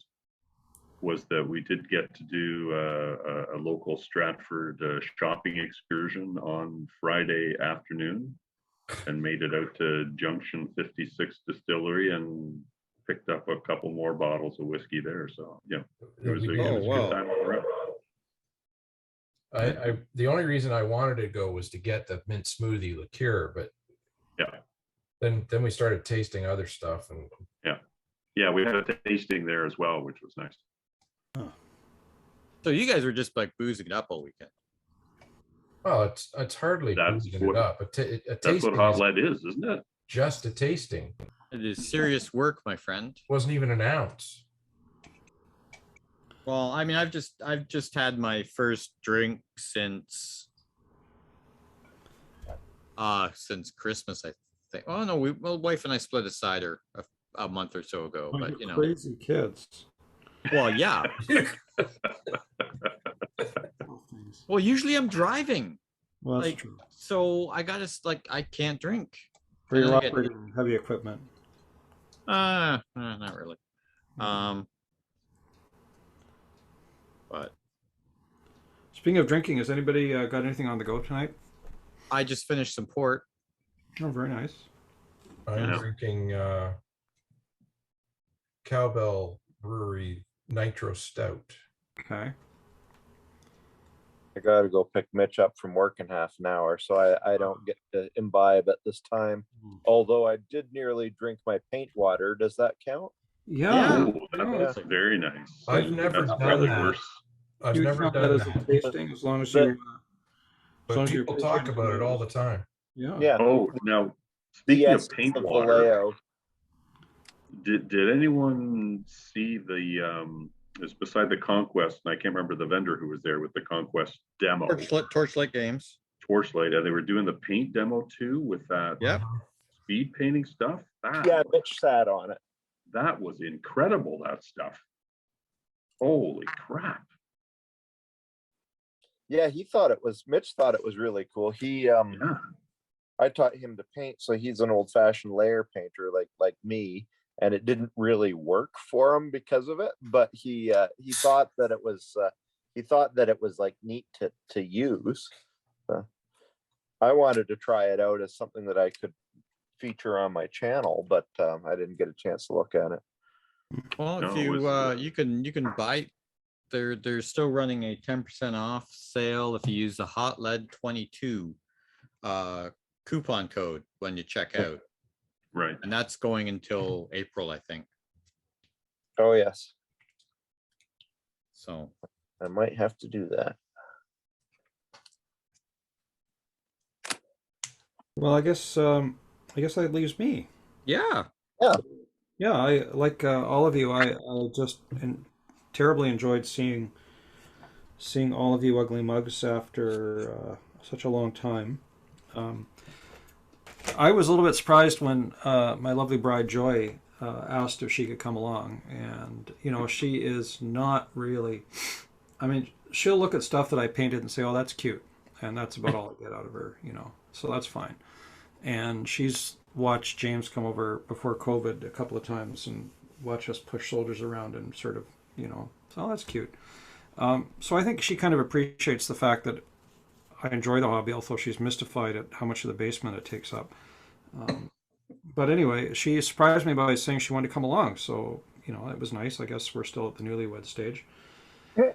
was that we did get to do a local Stratford shopping excursion on Friday afternoon, and made it out to Junction 56 Distillery and picked up a couple more bottles of whiskey there. So yeah, it was a good time all around. The only reason I wanted to go was to get the mint smoothie liqueur, but yeah, then we started tasting other stuff, and yeah, we had a tasting there as well, which was nice. So you guys were just like boozing it up all weekend. well, it's hardly boozing it up. That's what hot lead is, isn't it? Just a tasting. It is serious work, my friend. Wasn't even an ounce. Well, I mean, I've just had my first drink since Christmas, I think. Oh no, wife and I split a cider a month or so ago, but you know, crazy kids. well, yeah. Well, usually I'm driving. Well, that's true. So I I can't drink. For your operating heavy equipment. Not really. But speaking of drinking, has anybody got anything on the go tonight? I just finished some port. Oh, very nice. I'm drinking Cowbell Brewery Nitro Stout. Okay. I got to go pick Mitch up from work in half an hour, so I don't get to imbibe at this time. Although I did nearly drink my paint water. Does that count? Yeah. That's very nice. I've never done probably that. worse. I've You never count that done as a that. tasting, as long as you. But people talk about it all the time. Yeah. Yeah. Oh, now speaking of paint water, did anyone see it's beside the Conquest, and I can't remember the vendor who was there with the Conquest demo. Torchlight Games. Torchlight, and they were doing the paint demo too with that speed painting stuff. Mitch sat on it. That was incredible, that stuff. Holy crap. Yeah, Mitch thought it was really cool. I taught him to paint, so he's an old-fashioned layer painter like me, and it didn't really work for him because of it, but he thought that it was like neat to use. I wanted to try it out as something that I could feature on my channel, but I didn't get a chance to look at it. Well, if you can buy, they're still running a 10% off sale if you use the Hot Lead 22 coupon code when you check out. Right. And that's going until April, I think. Oh yes. So I might have to do that. Well, I guess that leaves me. yeah. Yeah. Yeah, I like all of you. I just terribly enjoyed seeing all of you ugly mugs after such a long time. Um, I was a little bit surprised when my lovely bride Joy asked if she could come along, and she is not really. I mean, she'll look at stuff that I painted and say, "Oh, that's cute," and that's about all I get out of her. So that's fine. And she's watched James come over before COVID a couple of times and watch us push soldiers around and sort of, so that's cute. So I think she kind of appreciates the fact that I enjoy the hobby, although she's mystified at how much of the basement it takes up. Um, but anyway, she surprised me by saying she wanted to come along. So, it was nice. I guess we're still at the newlywed stage. And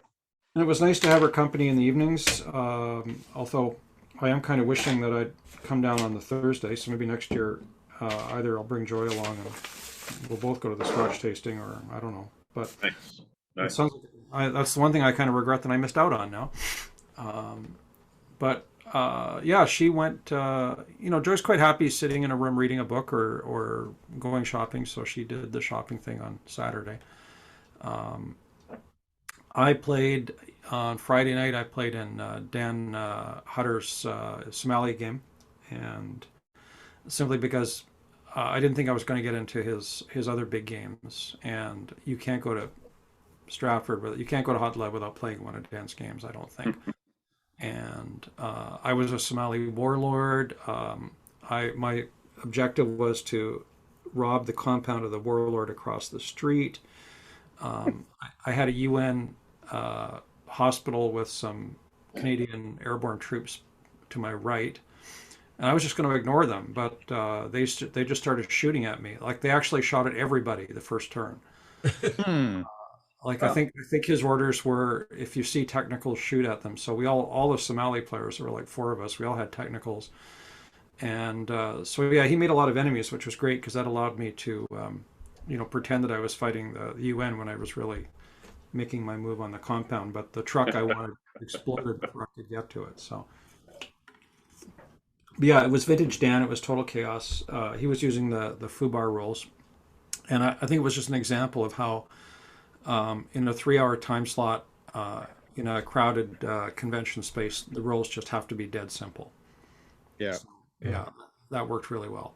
it was nice to have her company in the evenings, although I am kind of wishing that I'd come down on the Thursday. So maybe next year, either I'll bring Joy along and we'll both go to the Scotch tasting, or I don't know. But Nice. it Nice. sounds like that's the one thing I kind of regret that I missed out on now. But yeah, she went. Joy's quite happy sitting in a room reading a book or going shopping. So she did the shopping thing on Saturday. I played on Friday night. I played in Dan Hutter's Somali game, and simply because I didn't think I was going to get into his other big games, and you can't go to Stratford you can't go to Hot Lead without playing one of Dan's games. I don't think. And I was a Somali warlord. My objective was to rob the compound of the warlord across the street. I had a UN hospital with some Canadian airborne troops to my right, and I was just going to ignore them, but they just started shooting at me. Like they actually shot at everybody the first turn. Hmm. Like Oh. I think his orders were if you see technicals, shoot at them. So we all the Somali players, there were like four of us. We all had technicals, and so yeah, he made a lot of enemies, which was great because that allowed me to pretend that I was fighting the UN when I was really making my move on the compound. But the truck I wanted exploded before I could get to it. So but yeah, it was vintage Dan. It was total chaos. He was using the FUBAR rules, and I think it was just an example of how in a 3 hour time slot, in a crowded convention space, the rules just have to be dead simple. Yeah. So, yeah, that worked really well.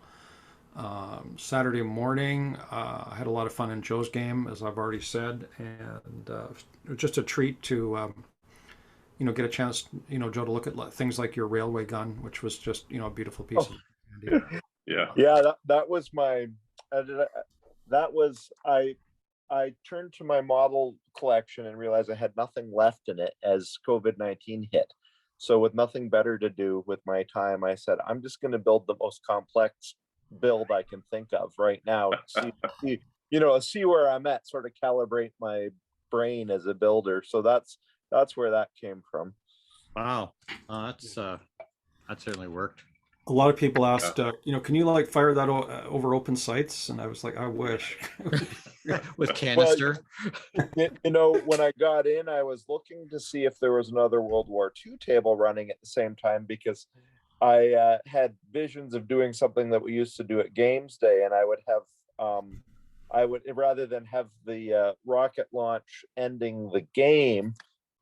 Saturday morning, I had a lot of fun in Joe's game, as I've already said, and it was just a treat to get a chance, Joe, to look at things like your railway gun, which was just a beautiful piece Oh. of candy. Yeah. Yeah, that was my that was I turned to my model collection and realized I had nothing left in it as COVID-19 hit. So with nothing better to do with my time, I said, I'm just going to build the most complex build I can think of right now. See where I'm at, sort of calibrate my brain as a builder. So that's where that came from. Wow. That certainly worked. A lot of people asked, can you like fire that over open sites? And I was like, I wish. With canister. When I got in, I was looking to see if there was another World War II table running at the same time, because I had visions of doing something that we used to do at Games Day, and I would have, rather than have the rocket launch ending the game,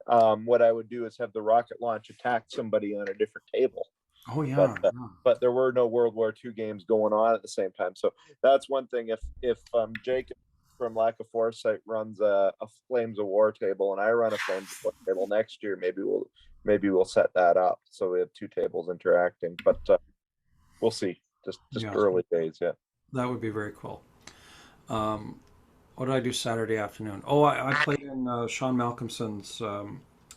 what I would do is have the rocket launch attack somebody on a different table. Oh yeah, but there were no World War II games going on at the same time. So that's one thing. If Jacob from Lack of Foresight runs a Flames of War table and I run a Flames of War table next year, maybe we'll set that up so we have two tables interacting. But we'll see. Just early days, yeah. That would be very cool. What did I do Saturday afternoon? Oh, I played in Sean Malcolmson's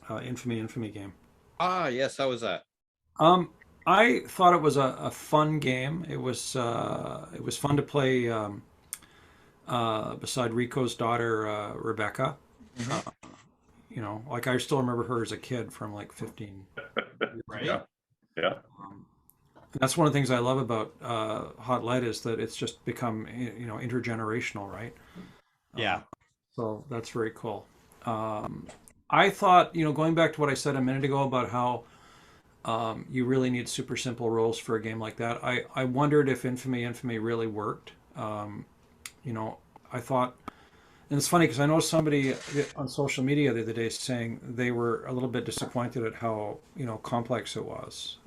Infamy game. Ah, yes. How was that? I thought it was a fun game. It was fun to play beside Rico's daughter Rebecca. Like I still remember her as a kid from like 15 years Right. Yeah. Yeah. And that's one of the things I love about Hot Lead is that it's just become intergenerational, right? Yeah. So that's very cool. I thought, going back to what I said a minute ago about how you really need super simple rules for a game like that. I wondered if Infamy really worked. I thought, and it's funny because I know somebody on social media the other day saying they were a little bit disappointed at how complex it was.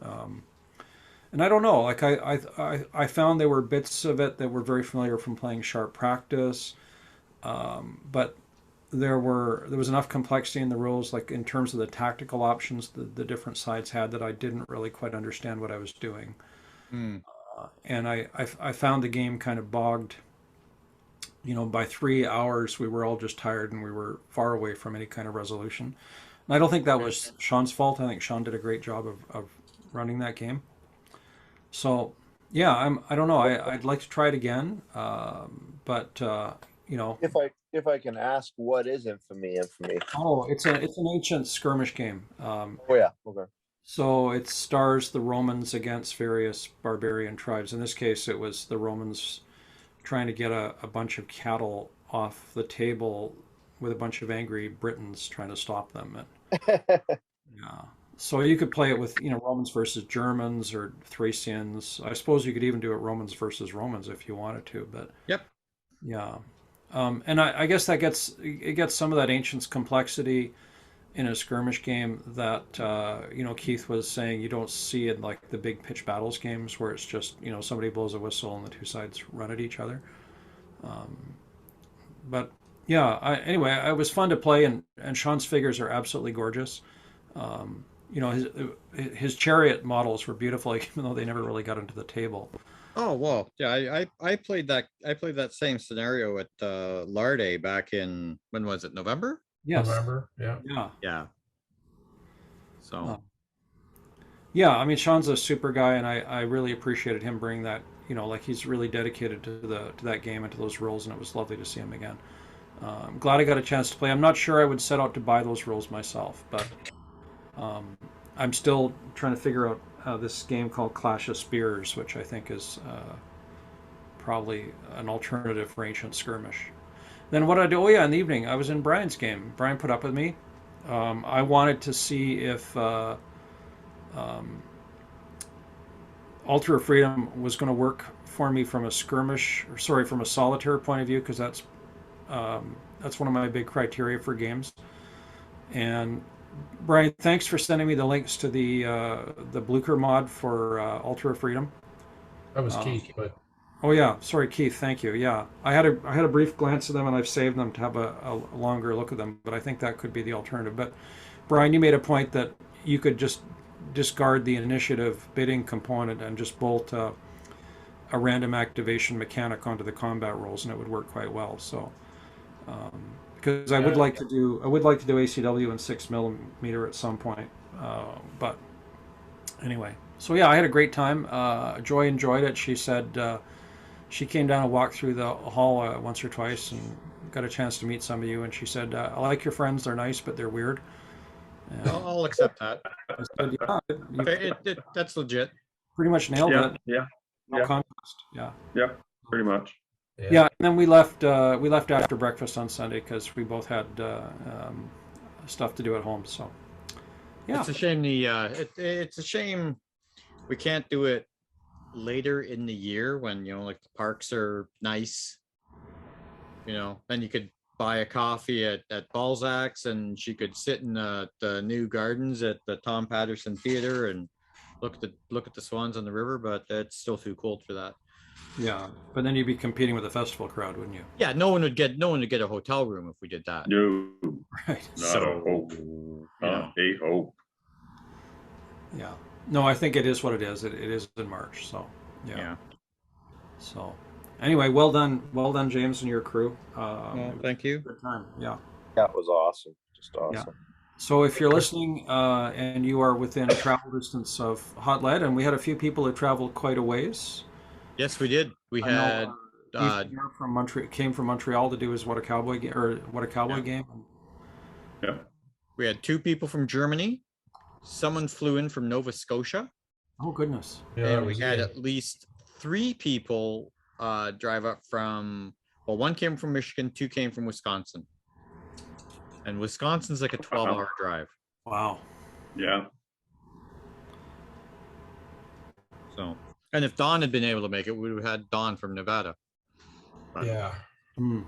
And I don't know, like I found there were bits of it that were very familiar from playing Sharp Practice, but there was enough complexity in the rules, like in terms of the tactical options the different sides had, that I didn't really quite understand what I was doing. Mm. And I found the game kind of bogged. By 3 hours, we were all just tired and we were far away from any kind of resolution. And I don't think that was Sean's fault. I think Sean did a great job of running that game. So, yeah, I don't know. I'd like to try it again, but If I can ask, what is Infamy? Oh, it's an ancient skirmish game. Oh yeah, okay. So it stars the Romans against various barbarian tribes. In this case, it was the Romans trying to get a bunch of cattle off the table with a bunch of angry Britons trying to stop them. And, yeah. So you could play it with, Romans versus Germans or Thracians. I suppose you could even do it Romans versus Romans if you wanted to, but Yep. yeah. And I guess it gets some of that ancient's complexity in a skirmish game that Keith was saying you don't see in like the big pitch battles games where it's just somebody blows a whistle and the two sides run at each other. But yeah, anyway, it was fun to play, and Sean's figures are absolutely gorgeous. His chariot models were beautiful, even though they never really got into the table. Oh well, yeah. I played that. I played that same scenario at Larde back in, when was it? November. Yes. November. Yeah. Yeah. Yeah. So. Yeah, I mean Sean's a super guy, and I really appreciated him bringing that. Like he's really dedicated to that game and to those rules, and it was lovely to see him again. I'm glad I got a chance to play. I'm not sure I would set out to buy those rules myself, but I'm still trying to figure out this game called Clash of Spears, which I think is probably an alternative for Ancient Skirmish. Then what I do? Oh yeah, in the evening I was in Brian's game. Brian put up with me. I wanted to see if Altar of Freedom was going to work for me from a from a solitaire point of view, because that's one of my big criteria for games. And Brian, thanks for sending me the links to the Blucher mod for Altar of Freedom. That was Keith, but oh yeah, sorry Keith, thank you. Yeah, I had a brief glance at them, and I've saved them to have a longer look at them. But I think that could be the alternative. But Brian, you made a point that you could just discard the initiative bidding component and just bolt a random activation mechanic onto the combat rolls, and it would work quite well. So. Because I would like to do ACW in 6mm at some point, but anyway. So yeah, I had a great time. Joy enjoyed it. She said she came down and walked through the hall once or twice and got a chance to meet some of you. And she said, "I like your friends. They're nice, but they're weird." I'll accept that. I said, "Yeah, you Okay, that's legit. pretty much nailed it. Yeah. No contest. Yeah. Yep. Pretty much. Yeah, and then we left after breakfast on Sunday because we both had stuff to do at home. So, yeah, It's a shame it's a shame we can't do it later in the year when like the parks are nice. Then you could buy a coffee at Balzac's, and she could sit in the new gardens at the Tom Patterson Theater and look at the swans on the river. But it's still too cold for that. yeah. But then you'd be competing with the festival crowd, wouldn't you? Yeah, no one would get a hotel room if we did that. No, Right. not a hope. Not a hope. Yeah. No, I think it is what it is. It is in March. So, yeah. So, anyway, well done, James and your crew. Well, thank you. Good time. Yeah. That was awesome. Just awesome. Yeah. So if you're listening and you are within a travel distance of Hot Lead, and we had a few people who traveled quite a ways. Yes, we did. We had from Montreal, came from Montreal to do his What a Cowboy game. Yeah. We had 2 people from Germany. Someone flew in from Nova Scotia. Oh goodness! Yeah, and we had at least 3 people drive up from. Well, 1 came from Michigan, 2 came from Wisconsin. And Wisconsin's like a 12-hour drive. Wow. Yeah. So, and if Don had been able to make it, we would have had Don from Nevada. Yeah. Mm.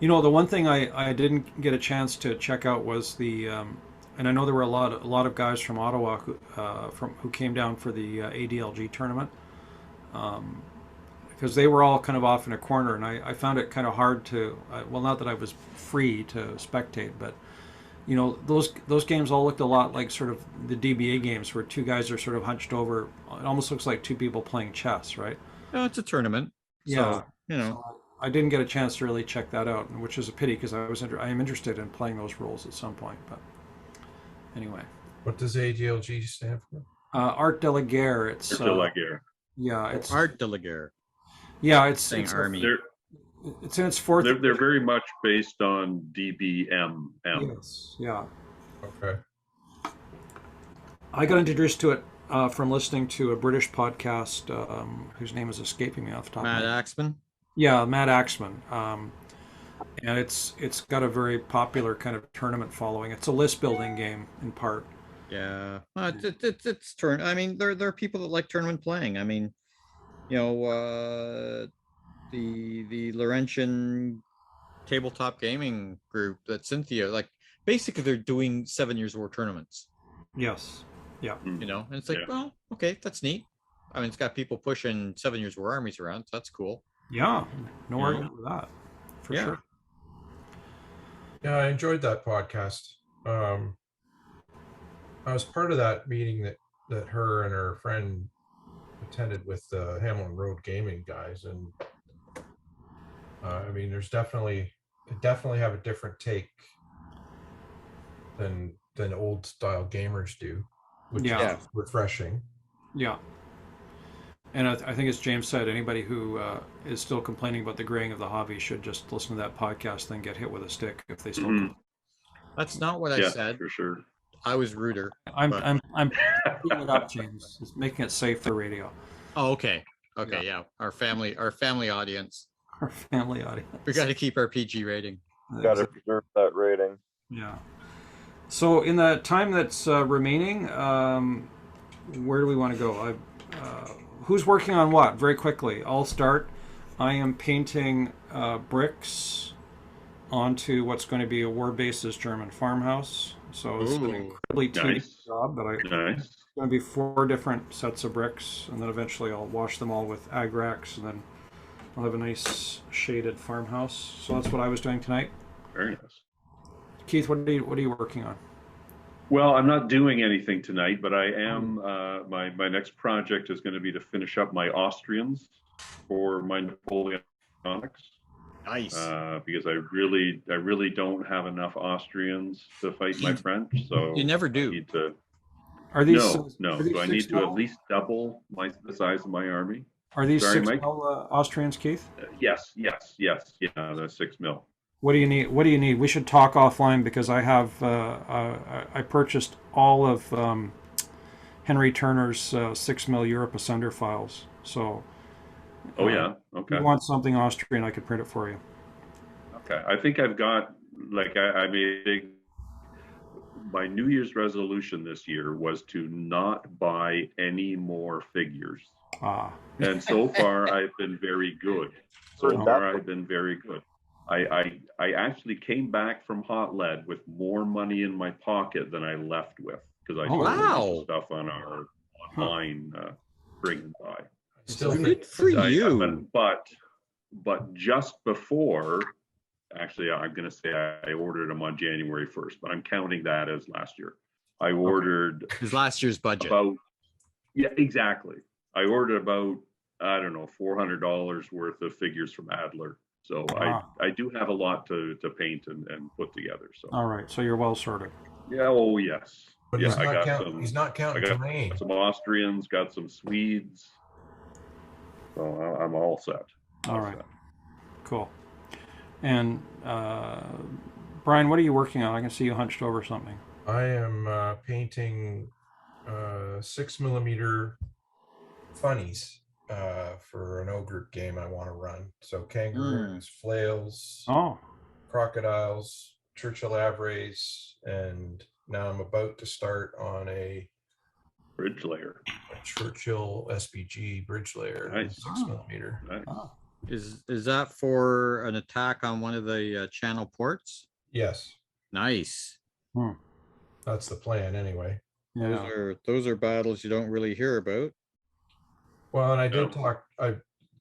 You know, the one thing I didn't get a chance to check out was the, and I know there were a lot of guys from Ottawa who came down for the ADLG tournament, because they were all kind of off in a corner, and I found it kind of hard to, well, not that I was free to spectate, but you know, those games all looked a lot like sort of the DBA games where two guys are sort of hunched over. It almost looks like two people playing chess, right? No, it's a tournament. Yeah. So, you know. So I didn't get a chance to really check that out, which is a pity because I am interested in playing those rules at some point. But anyway, What does ADLG stand for? Art de la Guerre. It's Art de la Guerre. yeah, it's Art de la Guerre. yeah, Saying it's army. it's in its fourth. They're very much based on DBM. Yes, yeah. Okay. I got introduced to it from listening to a British podcast whose name is escaping me off the top. Matt of my head. Axman. Yeah, Matt Axman. And it's got a very popular kind of tournament following. It's a list building game in part. Yeah, it's turn. I mean, there are people that like tournament playing. I mean, you know, the Laurentian tabletop gaming group that Cynthia, like, basically they're doing 7 Years War tournaments. Yes. Yeah. You know, and it's like, well, okay, that's neat. I mean, it's got people pushing 7 Years War armies around. So that's cool. Yeah. No argument with that. For sure. Yeah, I enjoyed that podcast. I was part of that meeting that her and her friend attended with the Hamilton Road Gaming guys, and I mean, they definitely have a different take than old style gamers do, which is refreshing. Yeah. And I think, as James said, anybody who is still complaining about the graying of the hobby should just listen to that podcast, then get hit with a stick if they still. Mm-hmm. That's not what I said. For sure. I was ruder. I'm picking it up, James. It's making it safe for radio. Oh, okay. Okay, yeah. Our family audience. Our family audience. We got to keep our PG rating. Got to preserve that rating. Yeah. So in the time that's remaining, where do we want to go? Who's working on what? Very quickly, I'll start. I am painting bricks onto what's going to be a War Bases German farmhouse. So it's an incredibly tedious job, but it's going to be 4 different sets of bricks, and then eventually I'll wash them all with Agrax, and then I'll have a nice shaded farmhouse. So that's what I was doing tonight. Very nice. Keith, what are you working on? Well, I'm not doing anything tonight, but I am. My next project is going to be to finish up my Austrians for my Napoleonics. Nice. Because I really don't have enough Austrians to fight my French. So you never do. I need to, Are these no? So I need to at least double the size of my army. Are these Sorry, 6 Mike? mil Austrians, Keith? Yes. Yeah, the 6 mil. What do you need? We should talk offline because I have I purchased all of Henry Turner's 6 mil Europe Asunder files. So. Oh yeah. Okay. If you want something Austrian, I could print it for you. Okay. I think I've got, like, I made my New Year's resolution this year was to not buy any more figures. And so far I've been very good. I actually came back from Hot Lead with more money in my pocket than I left with, because I sold stuff on our online bring and buy. Still good for you. But just before, actually, I'm going to say I ordered them on January 1st, but I'm counting that as last year. I ordered his last year's budget. Exactly. I ordered about, I don't know, $400 worth of figures from Adler. So I do have a lot to paint and put together. So all right. So you're well sorted. Yeah. Oh yes. But yeah, he's not counting terrain. Got some Austrians, got some Swedes. So I'm all set. All right. Cool. And Brian, what are you working on? I can see you hunched over something. I am painting 6 millimeter funnies for an O group game I want to run. So kangaroos, flails, crocodiles, Churchill Avrays, and now I'm about to start on a bridge layer. Churchill SPG bridge layer, nice. 6 millimeter. Nice. Is that for an attack on one of the channel ports? Yes, Nice. that's the plan anyway. Yeah. Those are battles you don't really hear about. Well, and I did talk. I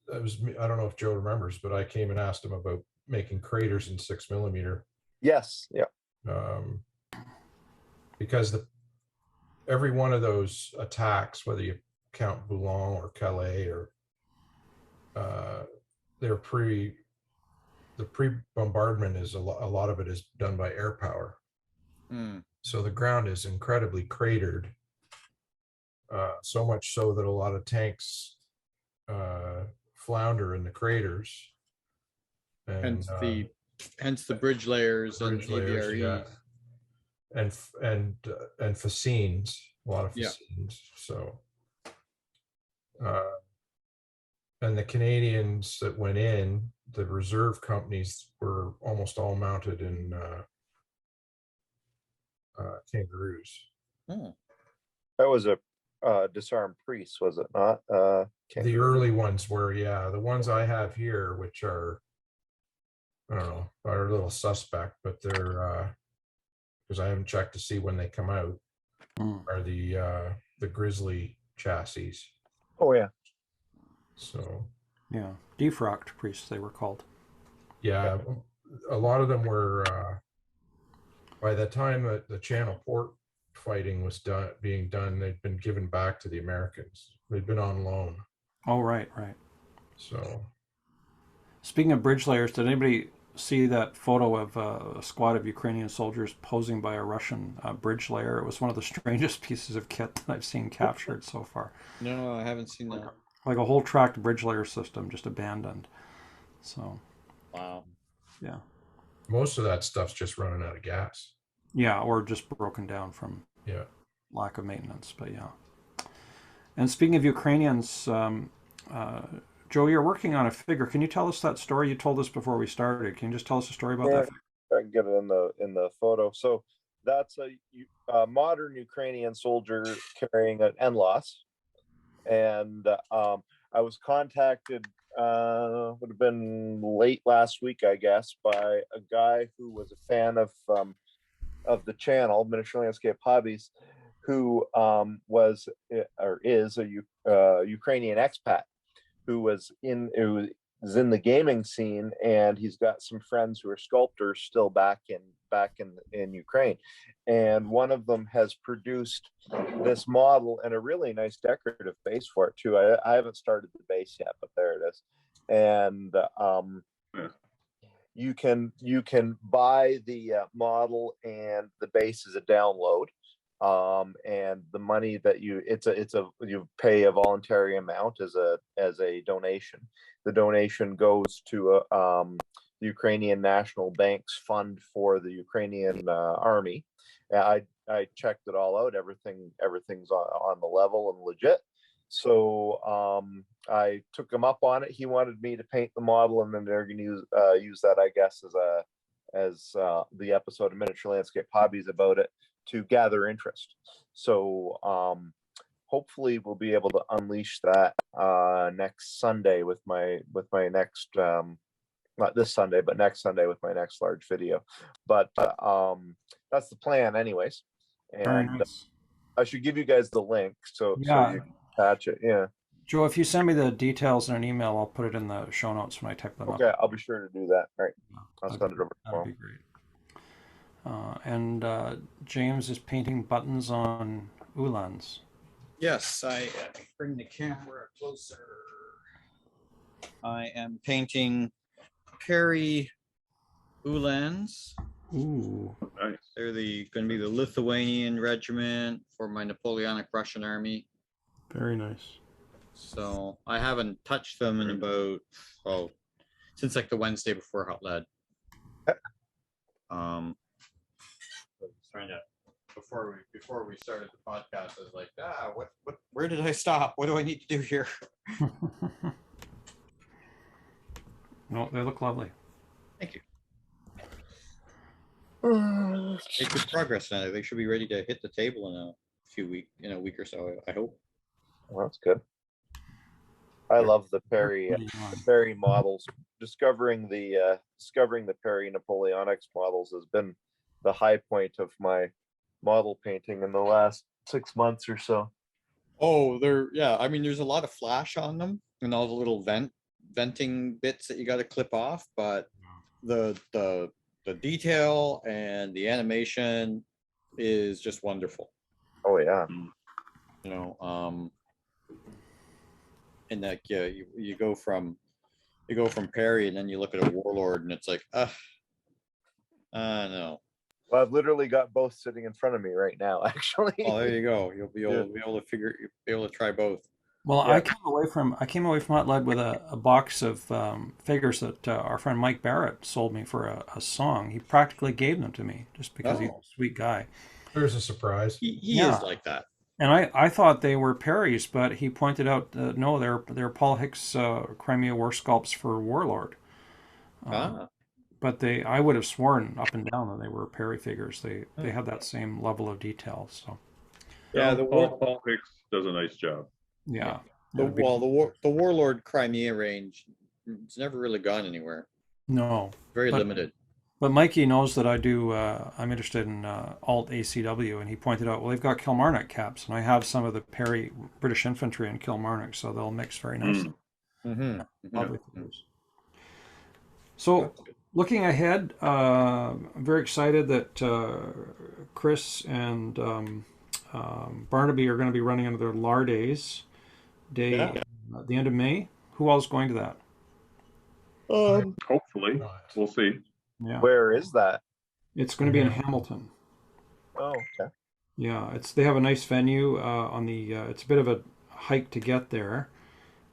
don't know if Joe remembers, but I came and asked him about making craters in 6mm. Yes. Yeah. Because every one of those attacks, whether you count Boulogne or Calais or they're the pre-bombardment is a lot of it is done by air power. So the ground is incredibly cratered, so much so that a lot of tanks flounder in the craters. And hence the bridge layers and layers, yeah. And fascines, a lot of fascines. So and the Canadians that went in, the reserve companies were almost all mounted in kangaroos. That was a disarmed priest, was it not? The early ones were, yeah. The ones I have here, which are, I don't know, are a little suspect, but they're because I haven't checked to see when they come out, are the Grizzly chassis. Oh yeah. So yeah, defrocked priests they were called. Yeah, a lot of them were by the time that the Channel Port fighting was being done, they'd been given back to the Americans. They'd been on loan. Oh, right. So speaking of bridge layers, did anybody see that photo of a squad of Ukrainian soldiers posing by a Russian bridge layer? It was one of the strangest pieces of kit that I've seen captured so far. No, I haven't seen that. Like a whole tracked bridge layer system just abandoned. So wow. Yeah. Most of that stuff's just running out of gas. Yeah, or just broken down from lack of maintenance. But yeah. And speaking of Ukrainians, Joe, you're working on a figure. Can you tell us that story? You told us before we started. Can you just tell us a story about that? I can get it in the photo. So that's a modern Ukrainian soldier carrying an NLOS, and I was contacted. Would have been late last week, I guess, by a guy who was a fan of the channel, Miniature Landscape Hobbies, who was or is a Ukrainian expat who was in the gaming scene, and he's got some friends who are sculptors still back in Ukraine, and one of them has produced this model and a really nice decorative base for it too. I haven't started the base yet, but there it is. And you can buy the model, and the base is a download. And the money that you pay a voluntary amount as a donation. The donation goes to the Ukrainian National Bank's fund for the Ukrainian army. I checked it all out. Everything's on the level and legit. So I took him up on it. He wanted me to paint the model, and then they're going to use that, I guess, as the episode of Miniature Landscape Hobbies about it, to gather interest. So hopefully we'll be able to unleash that next Sunday with my next not this Sunday, but next Sunday with my next large video. But that's the plan anyways. And very nice. I should give you guys the link so you can catch it. Yeah. Joe, if you send me the details in an email, I'll put it in the show notes when I type them up. Okay, I'll be sure to do that. All right. I'll send it over tomorrow. That'd be great. And James is painting buttons on Ulans. Yes, I bring the camera closer. I am painting Perry Ulans. Ooh, nice. They're going to be the Lithuanian regiment for my Napoleonic Russian army. Very nice. So I haven't touched them in about since like the Wednesday before Hot Lead. Trying to before we started the podcast, I was like, where did I stop? What do I need to do here? No, they look lovely. Thank you. Make good progress now. They should be ready to hit the table in a week or so, I hope. Well, that's good. I love the Perry models. Discovering the Perry Napoleonics models has been the high point of my model painting in the last 6 months or so. Oh, I mean, there's a lot of flash on them and all the little venting bits that you got to clip off, but the detail and the animation is just wonderful. Oh yeah. You know, and that you go from Perry and then you look at a Warlord and it's like, no. Well, I've literally got both sitting in front of me right now, actually. Oh, there you go. You'll be able to try both. Well, Yeah. I came away from Hot Lead with a box of figures that our friend Mike Barrett sold me for a song. He practically gave them to me just because he's a sweet guy. There's a surprise. He is like that. And I thought they were Perry's, but he pointed out no, they're Paul Hicks Crimea War sculpts for Warlord. But I would have sworn up and down that they were Perry figures. They had that same level of detail. So yeah, Paul Hicks does a nice job. yeah. The Warlord Crimea range, it's never really gone anywhere. No, Very limited. But Mikey knows that I do. I'm interested in alt ACW, and he pointed out, well, they've got Kilmarnock caps, and I have some of the Perry British Infantry in Kilmarnock, so they'll mix very nicely. Lovely figures. So, looking ahead, I'm very excited that Chris and Barnaby are going to be running another Lardays day at the end of May. Who else is going to that? Hopefully, we'll see. Yeah. Where is that? It's going to be in Hamilton. Oh, okay. Yeah, they have a nice venue on the. It's a bit of a hike to get there,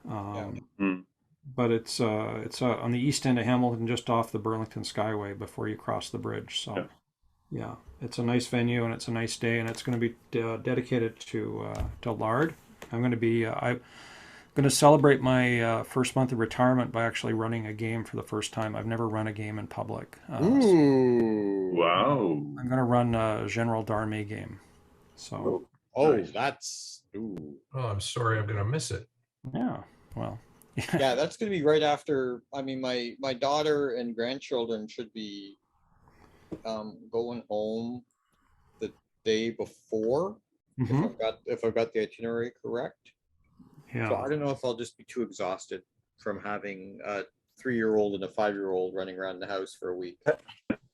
but it's on the east end of Hamilton, just off the Burlington Skyway before you cross the bridge. So, yeah, it's a nice venue and it's a nice day, and it's going to be dedicated to Lard. I'm going to be. I'm going to celebrate my first month of retirement by actually running a game for the first time. I've never run a game in public. Ooh! Wow! I'm going to run a General d'Armée game. So. Nice. That's. Ooh. Oh, I'm sorry. I'm going to miss it. Yeah. Well. Yeah, that's going to be right after. I mean, my daughter and grandchildren should be going home the day before, if I've got the itinerary correct. Yeah. So I don't know if I'll just be too exhausted from having a 3-year-old and a 5-year-old running around the house for a week.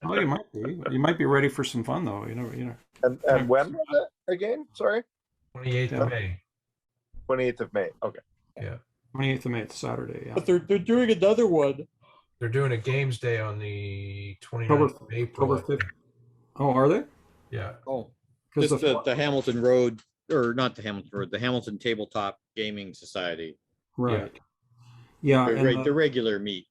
Oh, you might be. You might be ready for some fun, though. You know. And when was it again? Sorry. 28th of May. 28th of May. Okay. Yeah. 28th of May. It's Saturday. Yeah. But they're doing another one. They're doing a games day on the 29th of April. October 5th. Oh, are they? Yeah. Oh, just the Hamilton Road, or not the Hamilton Road, the Hamilton Tabletop Gaming Society. Right. Yeah. The regular meet.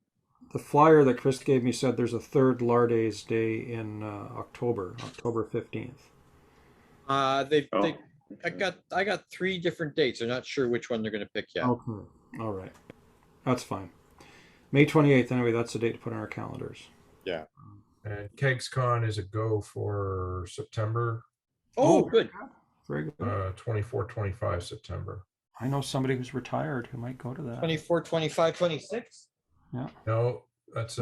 The flyer that Chris gave me said there's a third Lardays Day in October 15th. I got 3 different dates. I'm not sure which one they're going to pick yet. Okay. All right. That's fine. May 28th, anyway, that's the date to put on our calendars. Yeah. And KegsCon is a go for September. Oh, good. Very good. 24, 25 September. I know somebody who's retired who might go to that. 24, 25, 26? Yeah. No, that's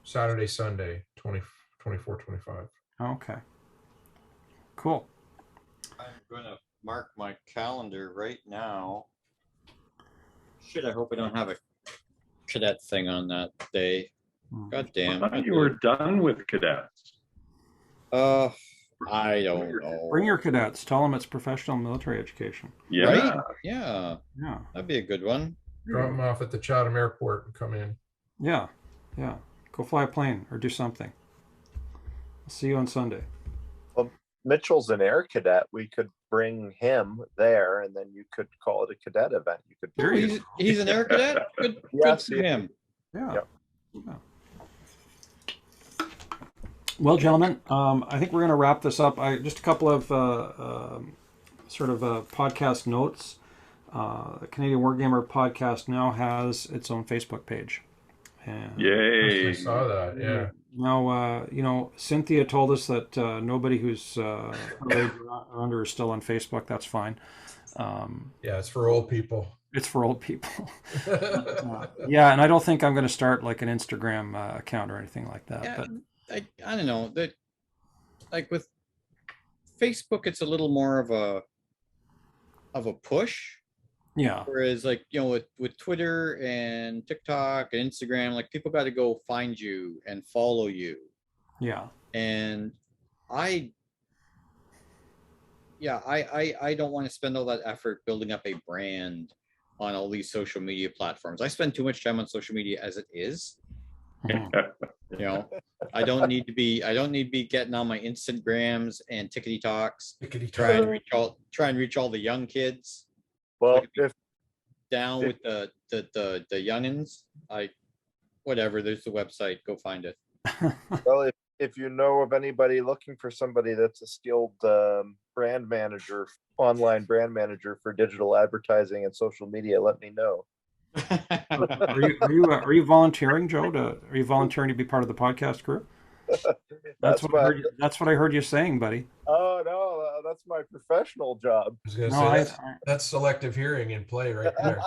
Saturday, Sunday, 24, 25. Okay. Cool. I'm going to mark my calendar right now. Shit, I hope I don't have a cadet thing on that day. God damn. I thought you were done with cadets. I don't know. Bring your cadets. Tell them it's professional military education. Yeah. Right? Yeah. Yeah. That'd be a good one. Drop them off at the Chatham Airport and come in. Yeah. Yeah. Go fly a plane or do something. I'll see you on Sunday. Well, Mitchell's an air cadet. We could bring him there, and then you could call it a cadet event. You could. He's an air cadet. Good for him. Yeah. Yep. Yeah. Well, gentlemen, I think we're going to wrap this up. Just a couple of podcast notes. The Canadian Wargamer podcast now has its own Facebook page. And Yay! I saw that. Yeah. Now, Cynthia told us that nobody who's under is still on Facebook. That's fine. Yeah, it's for old people. It's for old people. Yeah, and I don't think I'm going to start like an Instagram account or anything like that. Yeah, But I don't know that, like with Facebook, it's a little more of a push. yeah, Whereas, like, with Twitter and TikTok and Instagram, like, people got to go find you and follow you. yeah, And I, yeah, I don't want to spend all that effort building up a brand on all these social media platforms. I spend too much time on social media as it is. mhm. You know, I don't need to be getting on my Instagrams and tickety talks, try and reach all the young kids. Well, Down with the youngins. Whatever, there's the website, go find it. well, if you know of anybody looking for somebody that's a skilled brand manager, online brand manager for digital advertising and social media, let me know. Are you volunteering, Joe? Are you volunteering to be part of the podcast crew? That's what I heard. That's what I heard you saying, buddy. Oh no, that's my professional job. I was going to No, say that's selective hearing in play right there.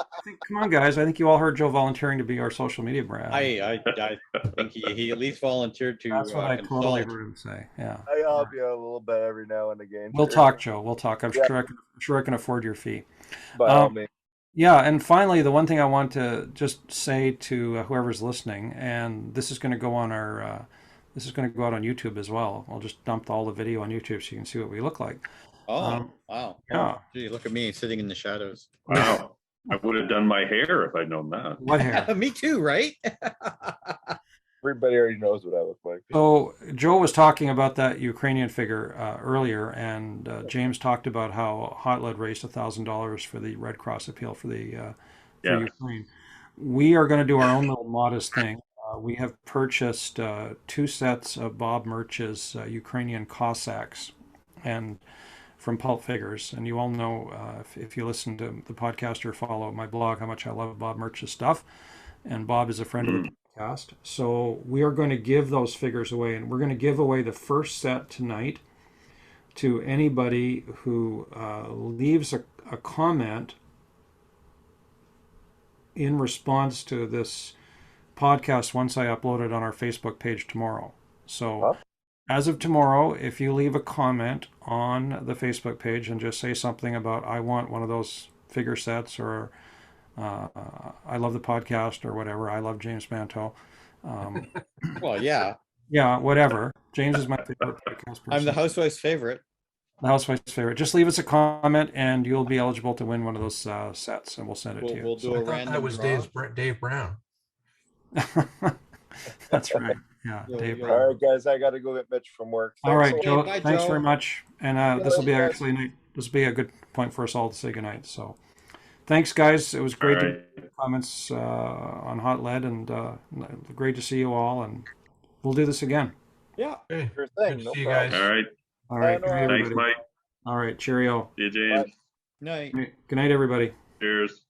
come on, guys. I think you all heard Joe volunteering to be our social media brand. I think he at least volunteered to That's what I consult. totally heard him say. Yeah. I help you a little bit every now and again. We'll sure. talk, Joe. We'll talk. I'm Yeah. sure I can afford your fee. By all means. Yeah, and finally, the one thing I want to just say to whoever's listening, and this is going to go on this is going to go out on YouTube as well. I'll just dump all the video on YouTube so you can see what we look like. Wow. Yeah. Gee, look at me sitting in the shadows. Wow. I would have done my hair if I'd known that. What hair? Me too, right? Everybody already knows what I look like. So Joe was talking about that Ukrainian figure earlier, and James talked about how Hot Lead raised $1,000 for the Red Cross appeal for Yeah. Ukraine. We are going to do our own little modest thing. We have purchased 2 sets of Bob Murch's Ukrainian Cossacks, and from Pulp Figures. And you all know, if you listen to the podcast or follow my blog, how much I love Bob Murch's stuff. And Bob is a friend of the podcast. So we are going to give those figures away, and we're going to give away the first set tonight to anybody who leaves a comment in response to this podcast once I upload it on our Facebook page tomorrow. So as of tomorrow, if you leave a comment on the Facebook page and just say something about I want one of those figure sets, or I love the podcast, or whatever, I love James Manto. Well, yeah. Yeah, whatever. James is my favorite podcast person. I'm the housewife's favorite. The housewife's favorite. Just leave us a comment, and you'll be eligible to win one of those sets, and we'll send it to you. We'll do a random That was draw. Dave Brown. That's right. Yeah, Dave. All right, guys, I got to go get Mitch from work. All right, Thanks a Joe. lot. Bye, Thanks Joe. very much. And this will be Bye, guys. actually this will be a good point for us all to say goodnight. So, thanks, guys. It was great to get comments on Hot Lead, and great to see you all. And we'll do this again. Yeah. Okay. Sure Good thing. to No see you problem. guys. All right. All right. Bye, Good night, Thanks, everybody. Mike. All right. Cheerio. See you, James. Night. Good night, everybody. Cheers.